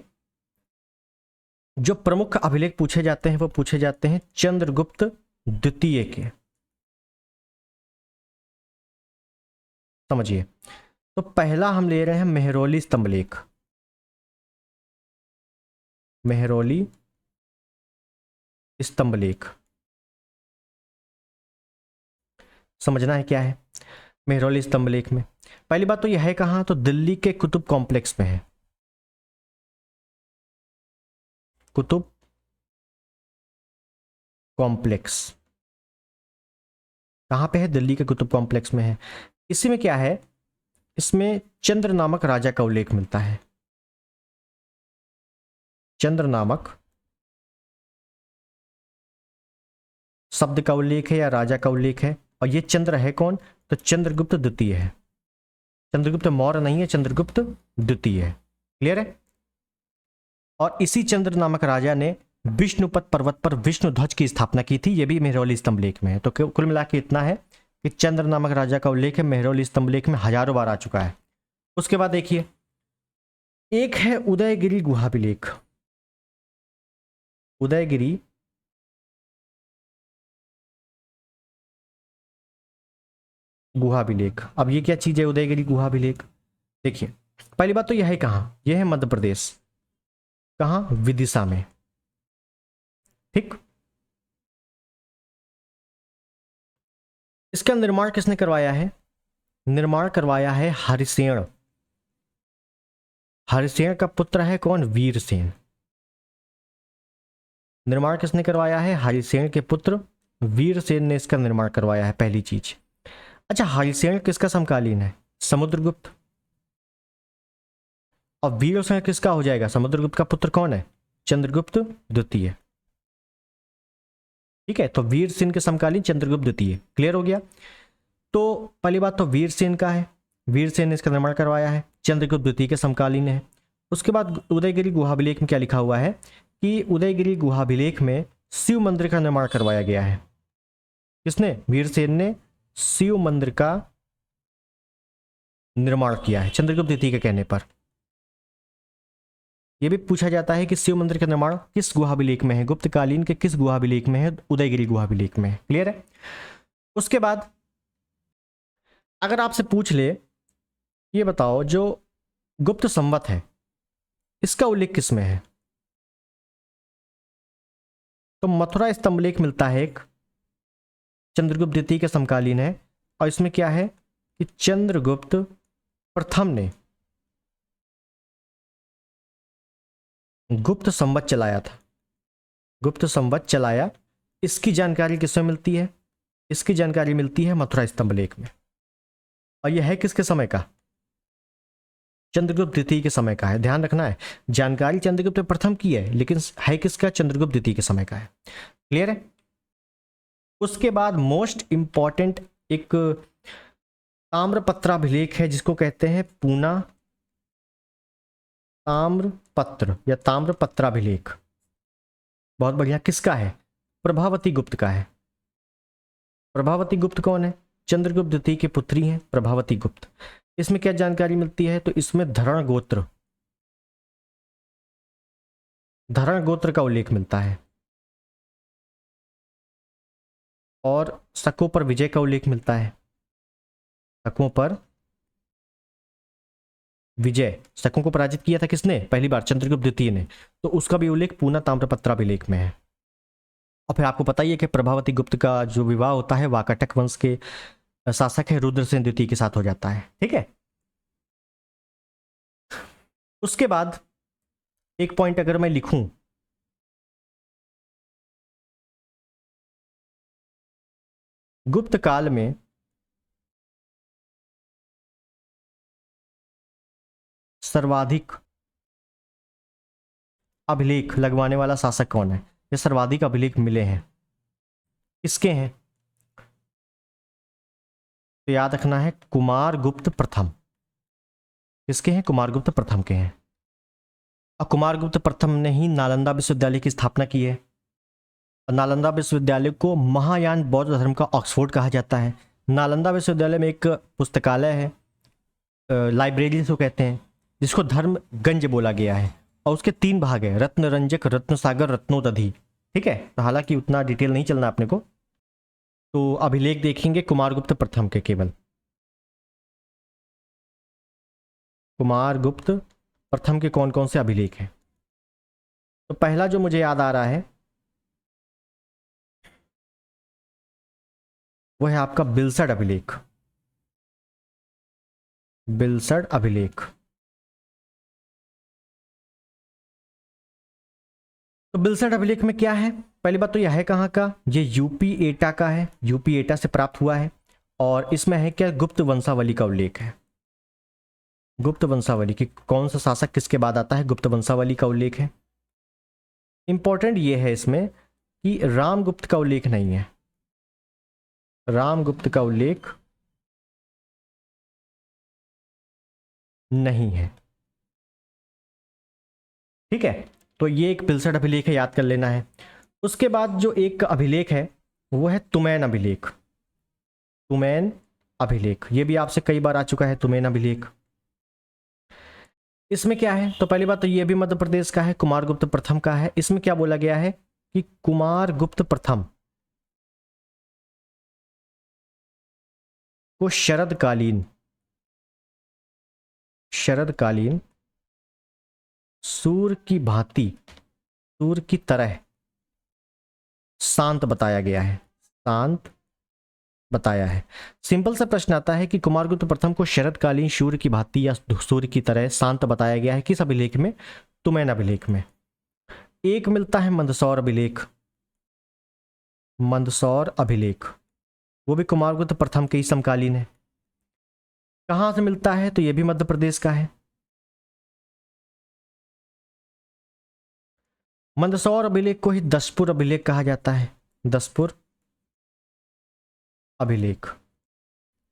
जो प्रमुख अभिलेख पूछे जाते हैं वो पूछे जाते हैं चंद्रगुप्त द्वितीय के, समझिए। तो पहला हम ले रहे हैं मेहरौली स्तंभलेख, मेहरौली स्तंभलेख। समझना है क्या है मेहरौली स्तंभलेख में। पहली बात तो यह है कहां, तो दिल्ली के कुतुब कॉम्प्लेक्स में है, कुतुब कॉम्प्लेक्स कहां पे है, दिल्ली के कुतुब कॉम्प्लेक्स में है। इसी में क्या है, इसमें चंद्र नामक राजा का उल्लेख मिलता है, चंद्र नामक शब्द का उल्लेख है या राजा का उल्लेख है। और ये चंद्र है कौन, तो चंद्रगुप्त द्वितीय है। चंद्रगुप्त मौर्य नहीं है, चंद्रगुप्त द्वितीय है। क्लियर है। और इसी चंद्र नामक राजा ने विष्णुपद पर्वत पर विष्णु ध्वज की स्थापना की थी। यह भी मेहरौली स्तंभलेख में है। तो कुल मिला के इतना है कि चंद्र नामक राजा का उल्लेख है मेहरौली स्तंभलेख में हजारों बार आ चुका है। उसके बाद देखिए, एक है उदयगिरी गुहाभिलेख। उदयगिरी गुहाभिलेख। अब ये क्या चीज है उदयगिरी गुहाभिलेख? देखिए, पहली बात तो यह है कहां, यह है मध्य प्रदेश। कहां? विदिशा में। ठीक। इसका निर्माण किसने करवाया है? निर्माण करवाया है हरिसेन। हरिसेन का पुत्र है कौन? वीरसेन। निर्माण किसने करवाया है? हरिसेन के पुत्र वीरसेन ने इसका निर्माण करवाया है, पहली चीज। अच्छा, हरिसेन किसका समकालीन है? समुद्रगुप्त। और वीरसेन किसका हो जाएगा? समुद्रगुप्त का पुत्र कौन है? चंद्रगुप्त द्वितीय। ठीक है, तो वीरसेन के समकालीन चंद्रगुप्त द्वितीय। क्लियर हो गया। तो पहली बात तो वीरसेन का है, वीरसेन ने इसका निर्माण करवाया है, चंद्रगुप्त द्वितीय के समकालीन है। उसके बाद उदयगिरी गुहाभिलेख में क्या लिखा हुआ है कि उदयगिरी गुहाभिलेख में शिव मंदिर का निर्माण करवाया गया है। किसने? वीरसेन ने शिव मंदिर का निर्माण किया है चंद्रगुप्त द्वितीय के कहने पर। यह भी पूछा जाता है कि शिव मंदिर का निर्माण किस गुहाभिलेख में है? गुप्तकालीन के किस गुहाभिलेख में है? उदयगिरी गुहाभिलेख में है। क्लियर है। उसके बाद अगर आपसे पूछ ले, ये बताओ जो गुप्त संवत है इसका उल्लेख किस में है? तो मथुरा स्तंभलेख मिलता है एक, चंद्रगुप्त द्वितीय के समकालीन है। और इसमें क्या है कि चंद्रगुप्त प्रथम ने गुप्त संवत चलाया था। गुप्त संवत चलाया, इसकी जानकारी किसमें मिलती है? इसकी जानकारी मिलती है मथुरा स्तंभलेख में। और यह है किसके समय का? चंद्रगुप्त द्वितीय के समय का है। ध्यान रखना है, जानकारी चंद्रगुप्त प्रथम की है लेकिन है किसका? चंद्रगुप्त द्वितीय के समय का है। क्लियर है। उसके बाद मोस्ट इंपॉर्टेंट एक ताम्रपत्राभिलेख है जिसको कहते हैं पूना ताम्रपत्र या ताम्रपत्राभिलेख। बहुत बढ़िया। किसका है? प्रभावती गुप्त का है। प्रभावती गुप्त कौन है? चंद्रगुप्त द्वितीय की पुत्री हैं प्रभावती गुप्त। इसमें क्या जानकारी मिलती है? तो इसमें धरण गोत्र का उल्लेख मिलता है और शकों पर विजय का उल्लेख मिलता है। शकों पर विजय, शकों को पराजित किया था किसने? पहली बार चंद्रगुप्त द्वितीय ने। तो उसका भी उल्लेख पूना ताम्रपत्राभिलेख में है। और फिर आपको पता ही है कि प्रभावती गुप्त का जो विवाह होता है वाकाटक वंश के शासक है रुद्रसेन द्वितीय के साथ हो जाता है। ठीक है। उसके बाद एक पॉइंट अगर मैं लिखूं, गुप्त काल में सर्वाधिक अभिलेख लगवाने वाला शासक कौन है? ये सर्वाधिक अभिलेख मिले हैं किसके हैं? तो याद रखना है कुमारगुप्त प्रथम। किसके हैं? कुमारगुप्त प्रथम के हैं। और कुमारगुप्त प्रथम ने ही नालंदा विश्वविद्यालय की स्थापना की है। और नालंदा विश्वविद्यालय को महायान बौद्ध धर्म का ऑक्सफोर्ड कहा जाता है। नालंदा विश्वविद्यालय में एक पुस्तकालय है, लाइब्रेरी जिसको कहते हैं, जिसको धर्मगंज बोला गया है। और उसके 3 भाग है, रत्नरंजक, रत्नसागर, रत्नोदधि। ठीक है। तो हालांकि उतना डिटेल नहीं चलना अपने को। तो अभिलेख देखेंगे कुमारगुप्त प्रथम के केवल। कुमारगुप्त प्रथम के कौन कौन से अभिलेख हैं? तो पहला जो मुझे याद आ रहा है वो है आपका बिलसड अभिलेख। बिलसड अभिलेख। तो बिलसड अभिलेख में क्या है? पहली बात तो यह है कहाँ का? ये यूपी एटा का है, यूपी एटा से प्राप्त हुआ है। और इसमें है क्या? गुप्त वंशावली का उल्लेख है। गुप्त वंशावली की कौन सा शासक किसके बाद आता है, गुप्त वंशावली का उल्लेख है। इंपॉर्टेंट ये है इसमें कि रामगुप्त का उल्लेख नहीं है। रामगुप्त का उल्लेख नहीं है। ठीक है, तो ये एक पिलसट अभिलेख है, याद कर लेना है। उसके बाद जो एक अभिलेख है वो है तुमैन अभिलेख। तुमैन अभिलेख, ये भी आपसे कई बार आ चुका है, तुमैन अभिलेख। इसमें क्या है, तो पहली बात तो ये भी मध्य प्रदेश का है, कुमारगुप्त प्रथम का है। इसमें क्या बोला गया है कि कुमारगुप्त प्रथम को शरदकालीन सूर्य की भांति, सूर्य की तरह शांत बताया गया है, शांत बताया है। सिंपल सा प्रश्न आता है कि कुमारगुप्त प्रथम को शरदकालीन सूर्य की भांति या सूर्य की तरह शांत बताया गया है, किस अभिलेख में? तुमैन अभिलेख में। एक मिलता है मंदसौर अभिलेख, मंदसौर अभिलेख, वो भी कुमारगुप्त प्रथम के ही समकालीन है। कहां से मिलता है, तो यह भी मध्य प्रदेश का है। मंदसौर अभिलेख को ही दसपुर अभिलेख कहा जाता है, दसपुर अभिलेख।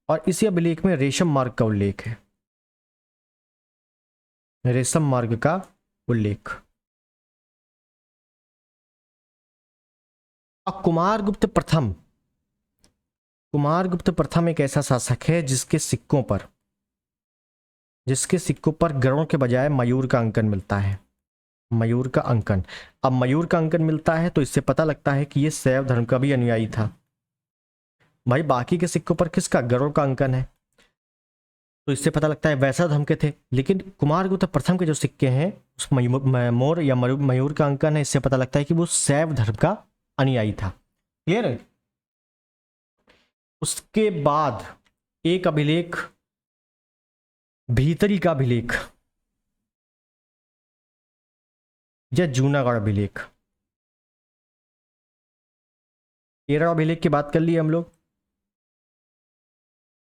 और इसी अभिलेख में रेशम मार्ग का उल्लेख है, रेशम मार्ग का उल्लेख। अब कुमारगुप्त प्रथम एक ऐसा शासक है जिसके सिक्कों पर गरुड़ के बजाय मयूर का अंकन मिलता है, मयूर का अंकन। अब मयूर का अंकन मिलता है तो इससे पता लगता है कि यह शैव धर्म का भी अनुयायी था। भाई बाकी के सिक्कों पर किसका, गरुड़ का अंकन है, तो इससे पता लगता है वैसा धर्म के थे। लेकिन कुमारगुप्त प्रथम के जो सिक्के हैं उस मोर या मयूर का अंकन है, इससे पता लगता है कि वो शैव धर्म का अनुयायी था। क्लियर है? उसके बाद एक अभिलेख, भीतरी का अभिलेख या जूनागढ़ अभिलेख। 13 अभिलेख की बात कर ली हम लोग।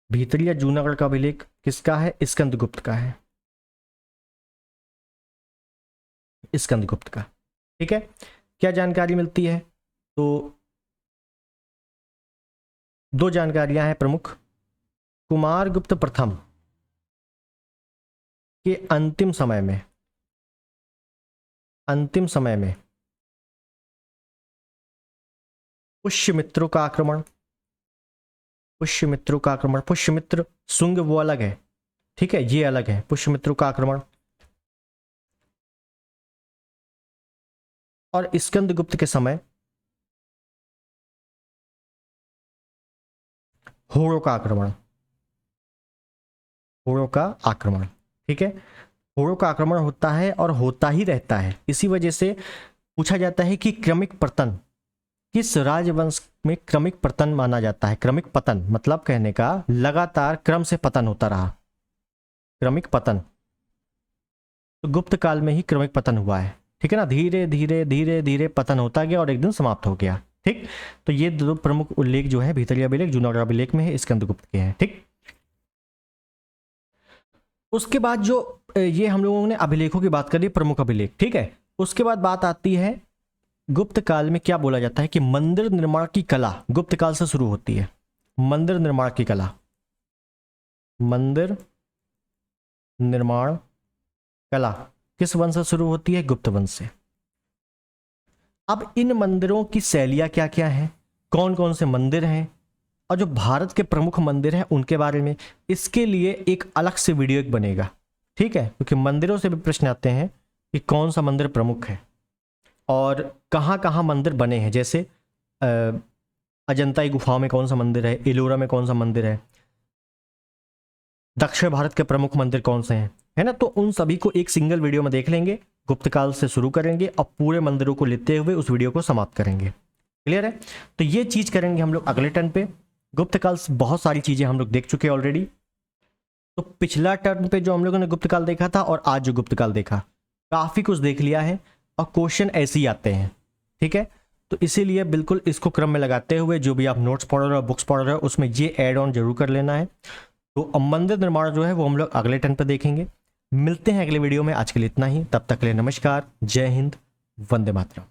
भीतरी या जूनागढ़ का अभिलेख किसका है? स्कंदगुप्त का है, स्कंदगुप्त का। ठीक है, क्या जानकारी मिलती है, तो दो जानकारियां हैं प्रमुख। कुमारगुप्त प्रथम के अंतिम समय में पुष्यमित्रों का आक्रमण, पुष्यमित्र शुंग वो अलग है, ठीक है, ये अलग है, पुष्यमित्रों का आक्रमण। और स्कंदगुप्त के समय होड़ों का आक्रमण, ठीक है। होड़ों का आक्रमण होता है और होता ही रहता है। इसी वजह से पूछा जाता है कि क्रमिक पतन किस राजवंश में क्रमिक पतन माना जाता है। क्रमिक पतन मतलब कहने का लगातार क्रम से पतन होता रहा, क्रमिक पतन। तो गुप्त काल में ही क्रमिक पतन हुआ है, ठीक है ना। धीरे धीरे धीरे धीरे पतन होता गया और एक दिन समाप्त हो गया, ठीक। तो ये दो प्रमुख उल्लेख जो है भीतरी अभिलेख, जूनागढ़ अभिलेख में है, स्कंदगुप्त के हैं, ठीक। उसके बाद जो ये हम लोगों ने अभिलेखों की बात करी, प्रमुख अभिलेख, ठीक है। उसके बाद बात आती है गुप्त काल में क्या बोला जाता है कि मंदिर निर्माण की कला गुप्त काल से शुरू होती है। मंदिर निर्माण की कला, मंदिर निर्माण कला किस वंश से शुरू होती है? गुप्त वंश से। अब इन मंदिरों की शैलियां क्या क्या हैं, कौन कौन से मंदिर हैं और जो भारत के प्रमुख मंदिर हैं उनके बारे में, इसके लिए एक अलग से वीडियो एक बनेगा, ठीक है। क्योंकि मंदिरों से भी प्रश्न आते हैं कि कौन सा मंदिर प्रमुख है और कहाँ कहाँ मंदिर बने हैं। जैसे अजंता की गुफाओं में कौन सा मंदिर है, एलोरा में कौन सा मंदिर है, दक्षिण भारत के प्रमुख मंदिर कौन से हैं, है ना। तो उन सभी को एक सिंगल वीडियो में देख लेंगे। गुप्त काल से शुरू करेंगे और पूरे मंदिरों को लेते हुए उस वीडियो को समाप्त करेंगे। क्लियर है? तो ये चीज करेंगे हम लोग अगले टर्न पे। गुप्त काल से बहुत सारी चीजें हम लोग देख चुके हैं ऑलरेडी। तो पिछला टर्न पे जो हम लोगों ने गुप्त काल देखा था और आज जो गुप्त काल देखा, काफी कुछ देख लिया है और क्वेश्चन ऐसे ही आते हैं, ठीक है। तो इसीलिए बिल्कुल इसको क्रम में लगाते हुए जो भी आप नोट्स पढ़ रहे हो, बुक्स पढ़ रहे हो, उसमें ये ऐड ऑन जरूर कर लेना है। तो अब मंदिर निर्माण जो है वो हम लोग अगले टर्न पे देखेंगे। मिलते हैं अगले वीडियो में। आज के लिए इतना ही, तब तक के लिए नमस्कार, जय हिंद, वंदे मातरम।